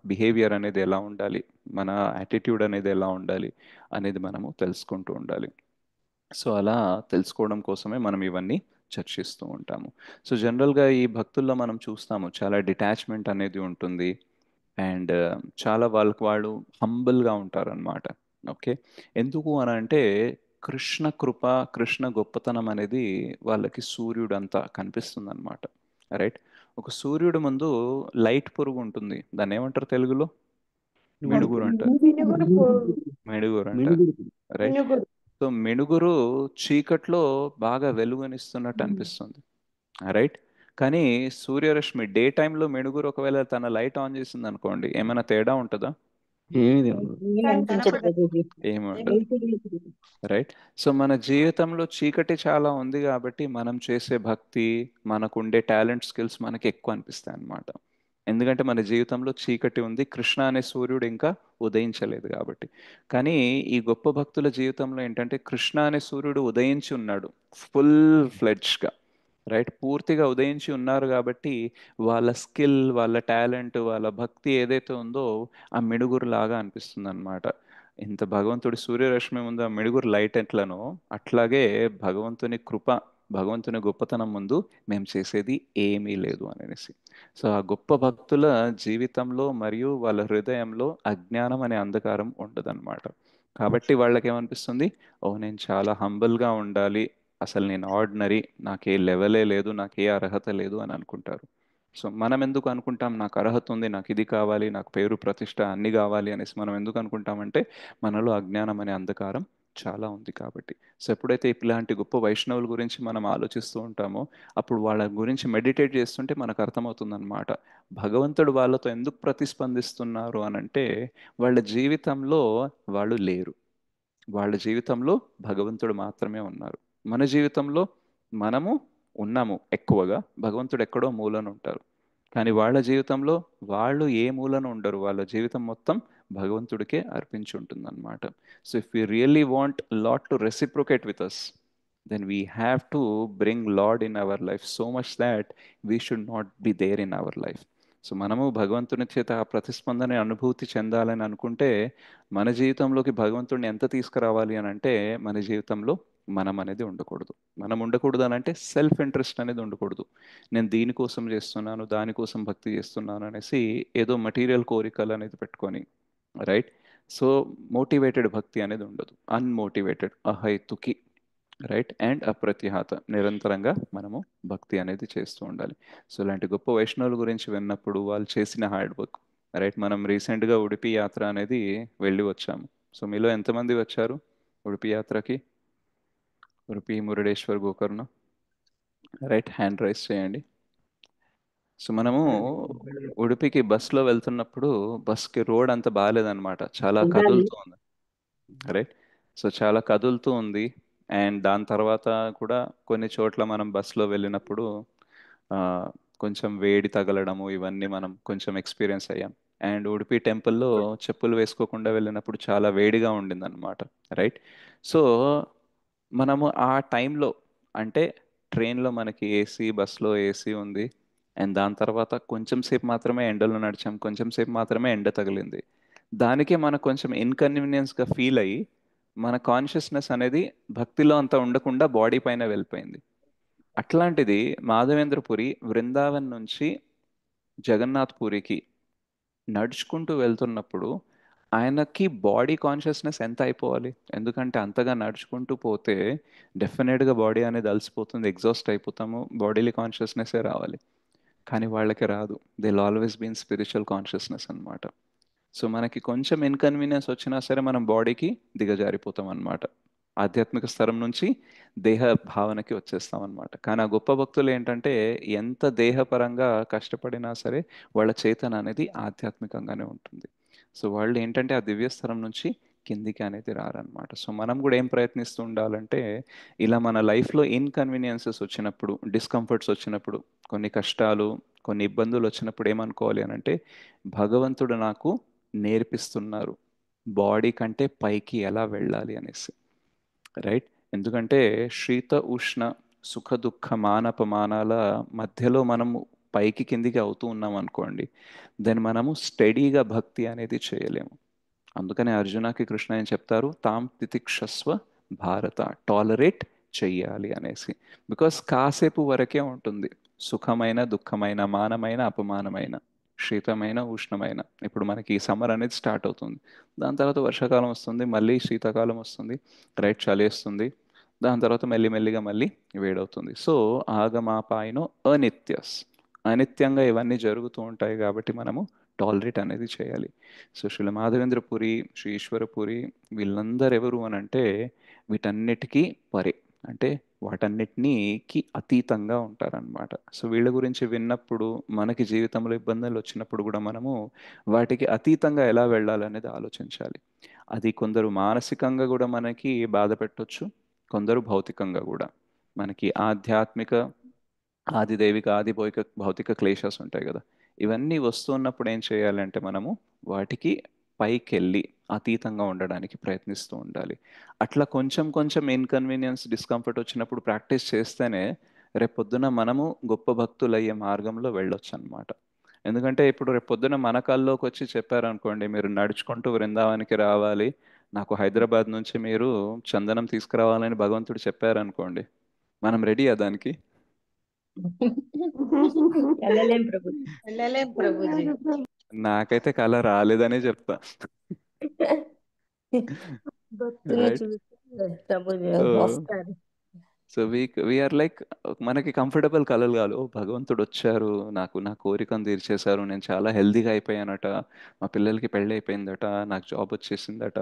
బిహేవియర్ అనేది ఎలా ఉండాలి, మన యాటిట్యూడ్ అనేది ఎలా ఉండాలి అనేది మనము తెలుసుకుంటూ ఉండాలి. సో అలా తెలుసుకోవడం కోసమే మనం ఇవన్నీ చర్చిస్తూ ఉంటాము. సో జనరల్గా ఈ భక్తుల్లో మనం చూస్తాము చాలా డిటాచ్మెంట్ అనేది ఉంటుంది అండ్ చాలా వాళ్ళకి వాళ్ళు హంబుల్గా ఉంటారనమాట. ఓకే, ఎందుకు అని అంటే కృష్ణ కృప, కృష్ణ గొప్పతనం అనేది వాళ్ళకి సూర్యుడు అంతా కనిపిస్తుంది అనమాట. రైట్? ఒక సూర్యుడు ముందు లైట్ పురుగు ఉంటుంది, దాన్ని ఏమంటారు తెలుగులో? మిణుగురు అంటారు. మినుగురు మిణుగురు అంటారు. మినుగురు. రైట్? మినుగురు సో మిణుగురు చీకట్లో బాగా వెలుగునిస్తున్నట్టు అనిపిస్తుంది. రైట్? కానీ సూర్యరశ్మి డే టైంలో మిణుగురు ఒకవేళ తన లైట్ ఆన్ చేసింది అనుకోండి, ఏమైనా తేడా ఉంటుందా? ఏమీ తెలియదు. ఏం అనిపించదు ప్రభుజీ. ఏమి ఉండదు. రైట్? సో మన జీవితంలో చీకటి చాలా ఉంది కాబట్టి మనం చేసే భక్తి, మనకు ఉండే టాలెంట్, స్కిల్స్ మనకి ఎక్కువ అనిపిస్తాయి అన్నమాట. ఎందుకంటే మన జీవితంలో చీకటి ఉంది, కృష్ణ అనే సూర్యుడు ఇంకా ఉదయించలేదు కాబట్టి. కానీ ఈ గొప్ప భక్తుల జీవితంలో ఏంటంటే కృష్ణ అనే సూర్యుడు ఉదయించి ఉన్నాడు ఫుల్ ఫ్లెడ్జ్గా. రైట్? పూర్తిగా ఉదయించి ఉన్నారు కాబట్టి వాళ్ళ స్కిల్, వాళ్ళ టాలెంట్, వాళ్ళ భక్తి ఏదైతే ఉందో ఆ మిడుగురు లాగా అనిపిస్తుంది అనమాట. ఇంత భగవంతుడి సూర్యరశ్మి ముందు ఆ మిడుగురు లైట్ ఎట్లనో అట్లాగే భగవంతుని కృప, భగవంతుని గొప్పతనం ముందు మేము చేసేది ఏమీ లేదు అనేసి. సో ఆ గొప్ప భక్తుల జీవితంలో మరియు వాళ్ళ హృదయంలో అజ్ఞానం అనే అంధకారం ఉండదన్నమాట. కాబట్టి వాళ్ళకి ఏమనిపిస్తుంది, ఓ నేను చాలా హంబుల్గా ఉండాలి, అసలు నేను ఆర్డినరీ, నాకే లెవెలే లేదు, నాకే అర్హత లేదు అని అనుకుంటారు. సో మనం ఎందుకు అనుకుంటాం నాకు అర్హత ఉంది, నాకు ఇది కావాలి, నాకు పేరు ప్రతిష్ట అన్ని కావాలి అనేసి మనం ఎందుకు అనుకుంటామంటే మనలో అజ్ఞానం అనే అంధకారం చాలా ఉంది కాబట్టి. సో ఎప్పుడైతే ఇలాంటి గొప్ప వైష్ణవుల గురించి మనం ఆలోచిస్తూ ఉంటామో అప్పుడు వాళ్ళ గురించి మెడిటేట్ చేస్తుంటే మనకు అర్థమవుతుంది అనమాట, భగవంతుడు వాళ్ళతో ఎందుకు ప్రతిస్పందిస్తున్నారు అని అంటే వాళ్ళ జీవితంలో వాళ్ళు లేరు, వాళ్ళ జీవితంలో భగవంతుడు మాత్రమే ఉన్నారు. మన జీవితంలో మనము ఉన్నాము ఎక్కువగా, భగవంతుడు ఎక్కడో మూలన ఉంటారు. కానీ వాళ్ళ జీవితంలో వాళ్ళు ఏ మూలన ఉండరు, వాళ్ళ జీవితం మొత్తం భగవంతుడికే అర్పించి ఉంటుంది అనమాట. So if you really want lot to reciprocate with us, then we have to bring Lord in our life so much that we should not be there in our life. So మనము భగవంతుని చేత ఆ ప్రతిస్పందన అనుభూతి చెందాలని అనుకుంటే మన జీవితంలోకి భగవంతుడిని ఎంత తీసుకురావాలి అని అంటే మన జీవితంలో మనం అనేది ఉండకూడదు. మనం ఉండకూడదు అని అంటే సెల్ఫ్ ఇంట్రెస్ట్ అనేది ఉండకూడదు. నేను దీనికోసం చేస్తున్నాను, దానికోసం భక్తి చేస్తున్నాను అనేసి ఏదో మటీరియల్ కోరికలు అనేది పెట్టుకొని. రైట్? సో మోటివేటెడ్ భక్తి అనేది ఉండదు, అన్మోటివేటెడ్, అహైతుకి. రైట్? అండ్ అప్రతిహాత, నిరంతరంగా మనము భక్తి అనేది చేస్తూ ఉండాలి. సో ఇలాంటి గొప్ప వైష్ణవుల గురించి విన్నప్పుడు వాళ్ళు చేసిన హార్డ్ వర్క్. రైట్? మనం రీసెంట్గా ఉడిపి యాత్ర అనేది వెళ్ళి వచ్చాము. సో మీలో ఎంతమంది వచ్చారు ఉడిపి యాత్రకి? Udupi, Murudeshwar, Gokarna. Right? Hand raise చేయండి. సో మనము ఉడిపికి బస్లో వెళ్తున్నప్పుడు బస్కి రోడ్ అంత బాగాలేదన్నమాట, చాలా కదులుతూ ఉంది. రైట్? సో చాలా కదులుతూ ఉంది. అండ్ దాని తర్వాత కూడా కొన్ని చోట్ల మనం బస్లో వెళ్ళినప్పుడు ఆ, కొంచెం వేడి తగలడము ఇవన్నీ మనం కొంచెం ఎక్స్పీరియన్స్ అయ్యాం. అండ్ ఉడిపి టెంపుల్లో చెప్పులు వేసుకోకుండా వెళ్ళినప్పుడు చాలా వేడిగా ఉండిందన్నమాట. రైట్. సో మనము ఆ టైంలో అంటే ట్రైన్లో మనకి ఏసీ, బస్లో ఏసీ ఉంది. అండ్ దాని తర్వాత కొంచెం సేపు మాత్రమే ఎండలో నడిచాం, కొంచెం సేపు మాత్రమే ఎండ తగిలింది. దానికే మనకు కొంచెం ఇన్కన్వీనియన్స్గా ఫీల్ అయ్యి మన కాన్షియస్నెస్ అనేది భక్తిలో అంతా ఉండకుండా బాడీ పైన వెళ్ళిపోయింది. అట్లాంటిది మాధవేంద్రపురి బృందావన్ నుంచి జగన్నాథ్ పూరికి నడుచుకుంటూ వెళ్తున్నప్పుడు ఆయనకి బాడీ కాన్షియస్నెస్ ఎంత అయిపోవాలి? ఎందుకంటే అంతగా నడుచుకుంటూ పోతే డెఫినెట్గా బాడీ అనేది అలసిపోతుంది, ఎగ్జాస్ట్ అయిపోతాము, బాడీలీ కాన్షియస్నెస్సే రావాలి. కానీ వాళ్ళకి రాదు. They always been spiritual consciousness అన్నమాట. సో మనకి కొంచెం ఇన్కన్వీనియన్స్ వచ్చినా సరే మనం బాడీకి దిగజారిపోతాం అన్నమాట. ఆధ్యాత్మిక స్థరం నుంచి దేహ భావనకి వచ్చేస్తాం అన్నమాట. కానీ ఆ గొప్ప భక్తులు ఏంటంటే ఎంత దేహపరంగా కష్టపడినా సరే వాళ్ళ చేతన అనేది ఆధ్యాత్మికంగానే ఉంటుంది. సో వాళ్ళు ఏంటంటే ఆ దివ్య స్థరం నుంచి కిందికి అనేది రారనమాట. సో మనం కూడా ఏం ప్రయత్నిస్తూ ఉండాలంటే ఇలా మన లైఫ్లో ఇన్కన్వీనియన్సెస్ వచ్చినప్పుడు, డిస్కంఫర్ట్స్ వచ్చినప్పుడు, కొన్ని కష్టాలు, కొన్ని ఇబ్బందులు వచ్చినప్పుడు ఏమనుకోవాలి అని అంటే భగవంతుడు నాకు నేర్పిస్తున్నారు బాడీ కంటే పైకి ఎలా వెళ్ళాలి అనేసి. రైట్. ఎందుకంటే శీత ఉష్ణ సుఖ దుఃఖ మానపమానాల మధ్యలో మనము పైకి కిందికి అవుతూ ఉన్నాం అనుకోండి, దెన్ మనము స్టడీగా భక్తి అనేది చేయలేము. అందుకనే అర్జునకి కృష్ణ ఏం చెప్తారు, తాం తితిక్షస్వ భారత, టాలరేట్ చెయ్యాలి అనేసి. బికాస్ కాసేపు వరకే ఉంటుంది సుఖమైన దుఃఖమైన మానమైన అపమానమైన శీతమైన ఉష్ణమైన. ఇప్పుడు మనకి సమ్మర్ అనేది స్టార్ట్ అవుతుంది, దాని తర్వాత వర్షాకాలం వస్తుంది, మళ్ళీ శీతాకాలం వస్తుంది, రైట్, చలేస్తుంది, దాని తర్వాత మెల్లిమెల్లిగా మళ్ళీ వేడవుతుంది. సో ఆగమాపాయనో అనిత్యస్, అనిత్యంగా ఇవన్నీ జరుగుతూ ఉంటాయి కాబట్టి మనము టాలరేట్ అనేది చేయాలి. సో శ్రీల మాధవేంద్రపురి, శ్రీ ఈశ్వరపురి వీళ్ళందరూ ఎవరు అని అంటే వీటన్నిటికీ పరే, అంటే వాటన్నిటికి అతీతంగా ఉంటారనమాట. సో వీళ్ళ గురించి విన్నప్పుడు మనకి జీవితంలో ఇబ్బందులు వచ్చినప్పుడు కూడా మనము వాటికి అతీతంగా ఎలా వెళ్ళాలనేది ఆలోచించాలి. అది కొందరు మానసికంగా కూడా మనకి బాధ పెట్టొచ్చు, కొందరు భౌతికంగా కూడా. మనకి ఆధ్యాత్మిక, ఆదిదైవిక, ఆది భౌతిక క్లేశాస్ ఉంటాయి కదా, ఇవన్నీ వస్తున్నప్పుడు ఏం చేయాలంటే మనము వాటికి పైకెళ్ళి అతీతంగా ఉండడానికి ప్రయత్నిస్తూ ఉండాలి. అట్లా కొంచెం కొంచెం ఇన్కన్వీనియన్స్, డిస్కంఫర్ట్ వచ్చినప్పుడు ప్రాక్టీస్ చేస్తేనే రేపొద్దున మనము గొప్ప భక్తులయ్యే మార్గంలో వెళ్ళొచ్చు అనమాట. ఎందుకంటే ఇప్పుడు రేపొద్దున మన కల్లోకి వచ్చి చెప్పారనుకోండి, మీరు నడుచుకుంటూ బృందావనికి రావాలి, నాకు హైదరాబాద్ నుంచి మీరు చందనం తీసుకురావాలని భగవంతుడు చెప్పారనుకోండి, మనం రెడీయా దానికి? వెళ్ళలేం ప్రభుజీ. వెళ్ళలేం ప్రభుజీ. నాకైతే కళ రాలేదనే చెప్తా. భక్తులు రైట్. చూస్తే ప్రభుజీ సో వస్తారు. సో వీఆర్ లైక్, మనకి కంఫర్టబుల్ కలలు కాదు. ఓ భగవంతుడు వచ్చారు, నాకు నా కోరికను తీర్చేశారు, నేను చాలా హెల్దీగా అయిపోయానట, మా పిల్లలకి పెళ్ళి అయిపోయిందట, నాకు జాబ్ వచ్చేసిందట,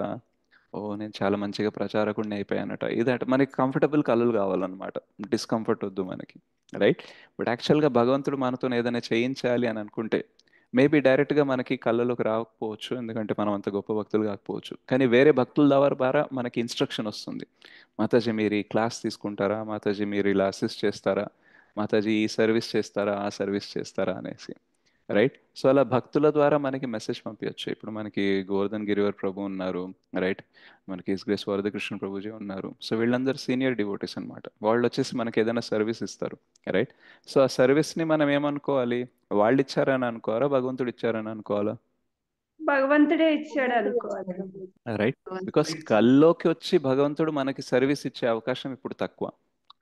ఓ నేను చాలా మంచిగా ప్రచారకుడిని అయిపోయానట, ఇదట మనకి కంఫర్టబుల్ కలలు కావాలన్నమాట. డిస్కంఫర్ట్ వద్దు మనకి. రైట్. బట్ యాక్చువల్గా భగవంతుడు మనతో ఏదైనా చేయించాలి అని అనుకుంటే మేబీ డైరెక్ట్గా మనకి కళ్ళలోకి రాకపోవచ్చు, ఎందుకంటే మనం అంత గొప్ప భక్తులు కాకపోవచ్చు, కానీ వేరే భక్తుల ద్వారా మనకి ఇన్స్ట్రక్షన్ వస్తుంది. మాతాజీ మీరు ఈ క్లాస్ తీసుకుంటారా, మాతాజీ మీరు ఇలా అసిస్ట్ చేస్తారా, మాతాజీ ఈ సర్వీస్ చేస్తారా, ఆ సర్వీస్ చేస్తారా అనేసి. రైట్. సో అలా భక్తుల ద్వారా మనకి మెసేజ్ పంపించచ్చు. ఇప్పుడు మనకి గోవర్ధన్ గిరివర్ ప్రభు ఉన్నారు, రైట్, మనకి హిస్ గ్రేస్ వరదకృష్ణ ప్రభుజీ ఉన్నారు. సో వీళ్ళందరూ సీనియర్ డివోటీస్ అనమాట. వాళ్ళు వచ్చేసి మనకి ఏదైనా సర్వీస్ ఇస్తారు. రైట్. సో ఆ సర్వీస్ని మనం ఏమనుకోవాలి, వాళ్ళు ఇచ్చారని అనుకోవాలా, భగవంతుడు ఇచ్చారని అనుకోవాలా? భగవంతుడే ఇచ్చాడు అనుకోవాలి. రైట్. బికాస్ కల్లోకి వచ్చి భగవంతుడు మనకి సర్వీస్ ఇచ్చే అవకాశం ఇప్పుడు తక్కువ,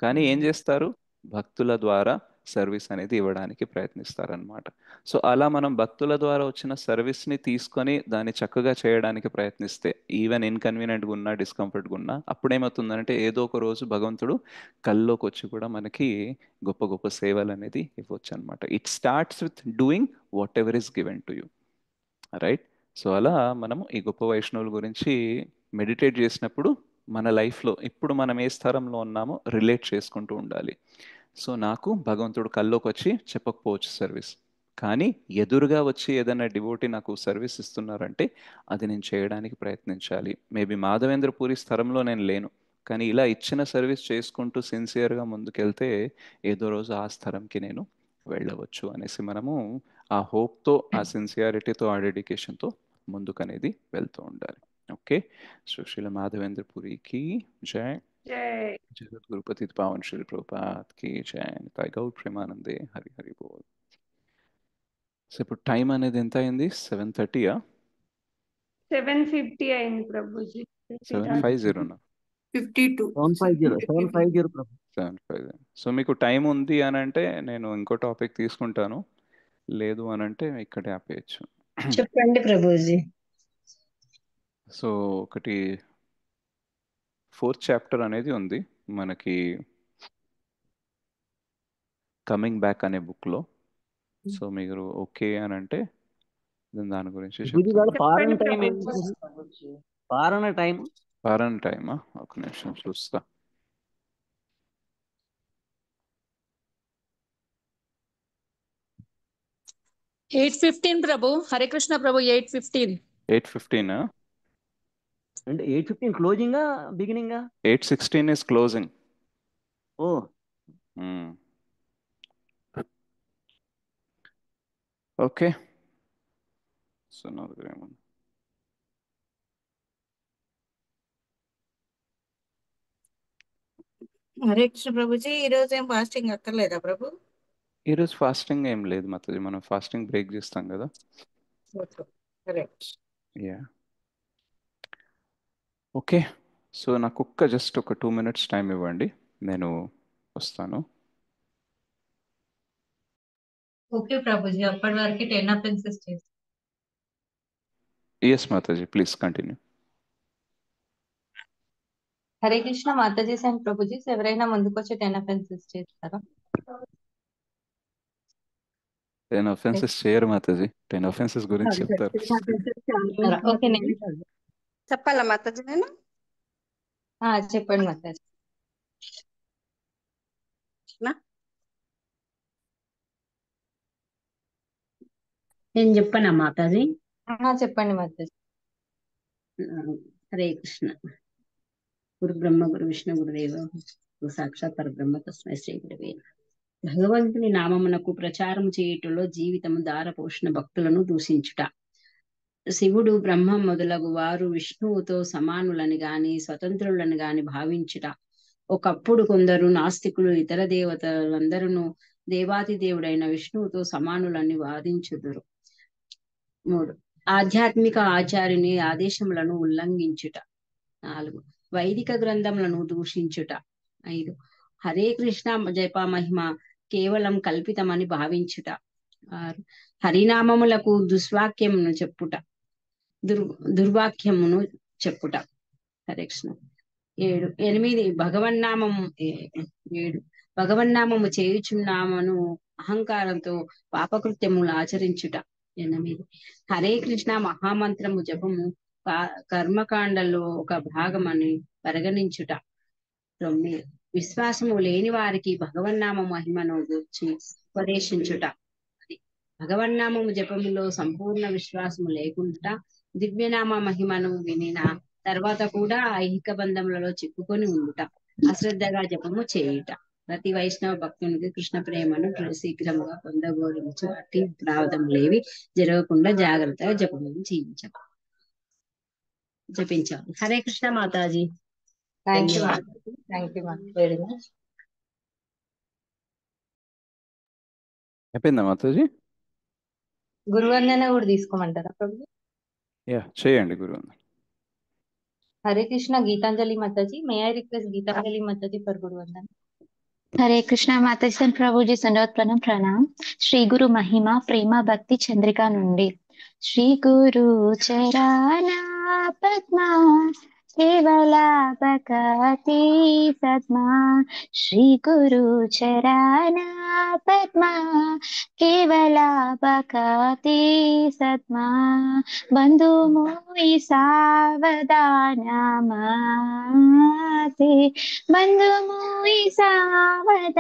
కానీ ఏం చేస్తారు, భక్తుల ద్వారా సర్వీస్ అనేది ఇవ్వడానికి ప్రయత్నిస్తారనమాట. సో అలా మనం భక్తుల ద్వారా వచ్చిన సర్వీస్ని తీసుకొని దాన్ని చక్కగా చేయడానికి ప్రయత్నిస్తే, ఈవెన్ ఇన్కన్వీనియంట్గా ఉన్నా, డిస్కంఫర్ట్గా ఉన్నా, అప్పుడేమవుతుందంటే ఏదో ఒక రోజు భగవంతుడు కల్లోకి వచ్చి కూడా మనకి గొప్ప గొప్ప సేవలు అనేది ఇవ్వచ్చు అనమాట. It starts with doing what ever is given to you. Right. So అలా మనము ఈ గొప్ప వైష్ణవుల గురించి మెడిటేట్ చేసినప్పుడు మన లైఫ్లో ఇప్పుడు మనం ఏ స్థలంలో ఉన్నామో రిలేట్ చేసుకుంటూ ఉండాలి. సో నాకు భగవంతుడు కల్లోకి వచ్చి చెప్పకపోవచ్చు సర్వీస్, కానీ ఎదురుగా వచ్చి ఏదైనా డివోటీ నాకు సర్వీస్ ఇస్తున్నారంటే అది నేను చేయడానికి ప్రయత్నించాలి. మేబీ మాధవేంద్ర పూరి స్థలంలో నేను లేను, కానీ ఇలా ఇచ్చిన సర్వీస్ చేసుకుంటూ సిన్సియర్గా ముందుకెళ్తే ఏదో రోజు ఆ స్థలంకి నేను వెళ్ళవచ్చు అనేసి మనము ఆ హోప్తో, ఆ సిన్సియారిటీతో, ఆ డెడికేషన్తో ముందుకనేది వెళ్తూ ఉండాలి. ఓకే. శ్రీల మాధవేంద్ర పురికి జై. జై. జగద్గురు పతిత పావన్ శ్రీ ప్రభుపాద్ కి జై. నితాయ్ గౌర్ ప్రేమానందే. హరి హరి బోల్. సో ఇప్పుడు టైం అనేది ఎంత అయింది? 7:30. 7:50 అయింది ప్రభుజీ. 7:50 52 750 ప్రభు. 7:50. సో మీకు టైం ఉంది అని అంటే నేను ఇంకో టాపిక్ తీసుకుంటాను, లేదు అని అంటే ఇక్కడే ఆపేయచ్చు. చెప్పండి ప్రభుజీ. సో ఒకటి 4th చాప్టర్ అనేది ఉంది మనకి కమింగ్ బ్యాక్ అనే బుక్లో. సో మీరు ఓకే అని అంటే నేను దాని గురించి గుడి వాళ్ళ చెప్తాను. ఫారెన్ చెప్పండి టైం ఏంటి ప్రభుజీ. ప్రభు? ఫారెన్ టైం ఫారెన్ టైమా? ఒక నిమిషం చూస్తా. ప్రభు. హరే కృష్ణ ప్రభు. 8:15. 8:15. అంటే 8:15 క్లోజింగా బిగినింగా? 8:16 is closing. Oh okay. So నా దగ్గర ఏముంది? హరే కృష్ణ ప్రభుజీ, ఈ రోజు ఏం ఫాస్టింగ్ అక్కర్లేదా ప్రభు? ఈరోజు ఫాస్టింగ్ ఏం లేదు మాతాజీ, మనం ఫాస్టింగ్ బ్రేక్ చేస్తాం కదా. కరెక్ట్. యా. ఓకే. సో నాకు జస్ట్ ఒక 2 minutes టైం ఇవ్వండి, నేను వస్తాను. ఓకే ప్రభుజీ, అప్పటి వరకు 10 అఫెన్సెస్ చేస్తాం. Yes Mataji, please continue. Hare Krishna Mataji and Prabhuji, ఎవరైనా ముందుకొచ్చి 10 అఫెన్సెస్ చేస్తారా? 10 offenses చేయరు మాతాజీ, 10 offenses గురించి చెప్తారు. ఓకే, నేను చెప్పాలా మాతాజీ నేను? చెప్పండి మాతాజీ. నేను చెప్పనా మాతాజీ? చెప్పండి మాతాజీ. హరే కృష్ణ. గురు బ్రహ్మ గురు విష్ణు గురుదేవ గురు సాక్షాత్ పరబ్రహ్మ తస్మై శ్రీ గురువే నమః. భగవంతుని నామమునకు ప్రచారం చేయుటలో జీవితము దారపోషణ భక్తులను దూషించుట. శివుడు బ్రహ్మ మొదలగు వారు విష్ణువుతో సమానులని గాని స్వతంత్రులని గాని భావించుట. ఒకప్పుడు కొందరు నాస్తికులు ఇతర దేవతలందరూ దేవాది దేవుడైన విష్ణువుతో సమానులని వాదించుదురు. 3. ఆధ్యాత్మిక ఆచార్యుని ఆదేశములను ఉల్లంఘించుట. 4. వైదిక గ్రంథములను దూషించుట. 5. హరే కృష్ణ జప మహిమ కేవలం కల్పితమని భావించుట. 6. హరినామములకు దుర్వాక్యమును చెప్పుట. దుర్వాక్యమును చెప్పుట. హరే కృష్ణ. 8. భగవన్నామము చేయుచున్నామను అహంకారంతో పాపకృత్యములు ఆచరించుట. 8. హరే కృష్ణ మహామంత్రము జపము కర్మకాండలో ఒక భాగమని పరిగణించుట. 9. విశ్వాసము లేని వారికి భగవన్నామ మహిమను గురించి ఉపదేశించుట. భగవన్నామము జపములో సంపూర్ణ విశ్వాసము లేకుండా దివ్యనామ మహిమను వినిన తర్వాత కూడా ఐహిక బంధములలో చిక్కుకొని ఉండుట. అశ్రద్ధగా జపము చేయుట. ప్రతి వైష్ణవ భక్తునికి కృష్ణ ప్రేమను శీఘ్రముగా పొందగోరించు అట్టి ప్రావధములేవి జరగకుండా జాగ్రత్తగా జపము జపించాలి. Hare Krishna Mataji. Thank you very much. అయిపోయిందా మాతాజీ? గురువందన కూడా తీసుకోమంటారా ప్రభు? యా, చేయండి Guruvandana. Hare Krishna Geetanjali Mataji. May I request Geetanjali Mataji for Guruvandana. Hare Krishna Mataji सन प्रभुजी संडोत प्रणाम. श्री गुरु महिमा प्रेम भक्ति चंद्रिका నుండి. श्री गुरु चरणा पद्मा केवला भक्ति सद्मा. श्री गुरु चरणा पद्मा केवला भक्ति सद्मा. बंधु मोहि सावधानमाते बंधु मोहि सावधानमाते.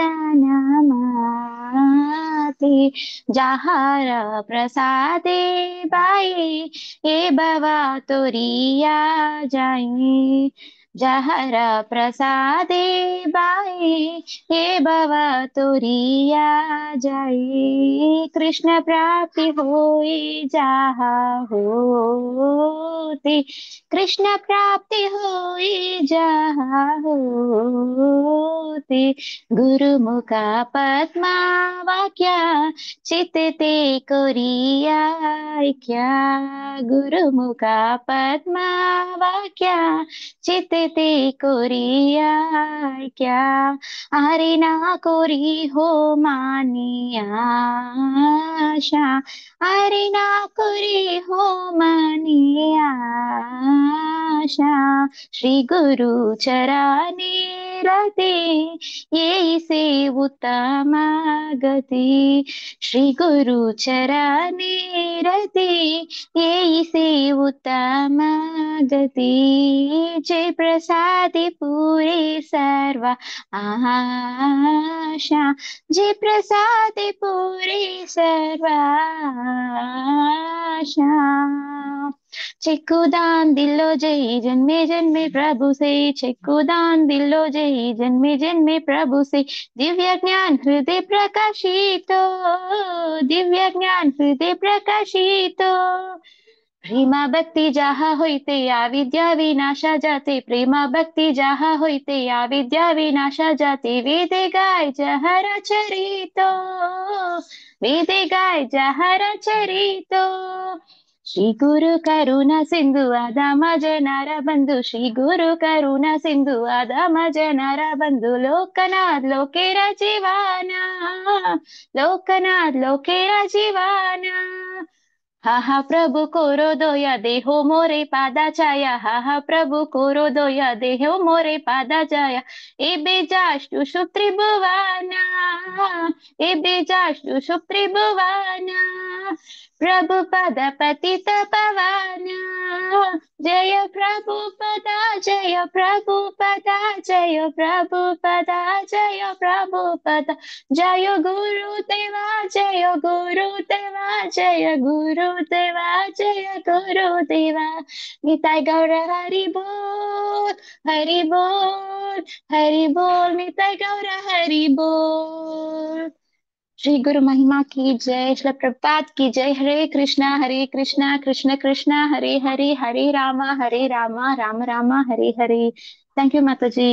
जहार प्रसादे बाई ये बवा तोरिया जाए. जहर प्रसादे बाए ये भव तुरिया जाए कृष्ण प्राप्ति होए जहा होती कृष्ण प्राप्ति होए जहा होती गुरुमुखा पद्मा वाक्य चित्ते कोरिया क्या गुरुमुखा पद्मा वाक्य चित्ते कोरिया क्या अरे ना कोरी हो मानी आशा अरे ना कोरी हो मानी आशा श्री गुरु चराने रते ये से उत्तम गति श्री गुरु चराने रते ये से उत्तम गति जय प्रसादि पूरे सर्व आशा जय प्रसादि पूरे सर्व आशा चिक्कुदान दिलो जय जन्मे जन्मे प्रभु से चिक्कुदान दिलो जय जन्मे जन्मे प्रभु से दिव्य ज्ञान हृदय प्रकाशितो दिव्य ज्ञान हृदय प्रकाशितो प्रेमा भक्ति जाहा होइते या विद्या विनाशा जाते प्रेमा भक्ति जाहा होइते या विद्या विनाशा जाते वेदे गाय जहरा चरितो वेदे गाय जहरा चरितो श्री गुरु करुणा सिंधु आदाम जनारा बंधु श्री गुरु करुणा सिंधु आदाम जनारा बंधु लोकनाथ लोकेरा जीवाना लोकनाथ लोकेरा जीवाना हा प्रभु कोरो दोया देहो मोरे पादा छाया हा प्रभु कोरो दोया देहो मोरे पादा छाया ए बेजाष्टु सुत्रिभुवाना ए बेजाष्टु सुत्रिभुवाना प्रभु पद पतित पवाना जय प्रभु पदा जय प्रभु पदा जय प्रभु पदा जय प्रभु पदा जय गुरुदेवा जय गुरुदेवा जय गुरुदेवा जय गुरुदेवा निताय गौर हरि बोल हरि बोल हरि बोल निताय गौर हरि बोल श्री गुरु महिमा की जय श्री प्रभुपाद की जय हरे कृष्णा कृष्ण कृष्ण हरे हरे हरे रामा राम रामा हरे हरे थैंक यू माता जी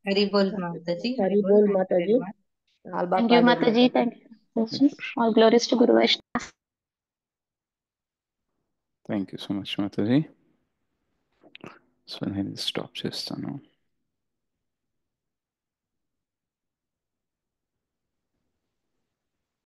हरि बोल माता जी हरि बोल माता जी लाल बाग थैंक यू पादे Mata ji thank you all glories to guru Vaishnava thank you so much Mataji. So నేను స్టాప్ చేస్తాను.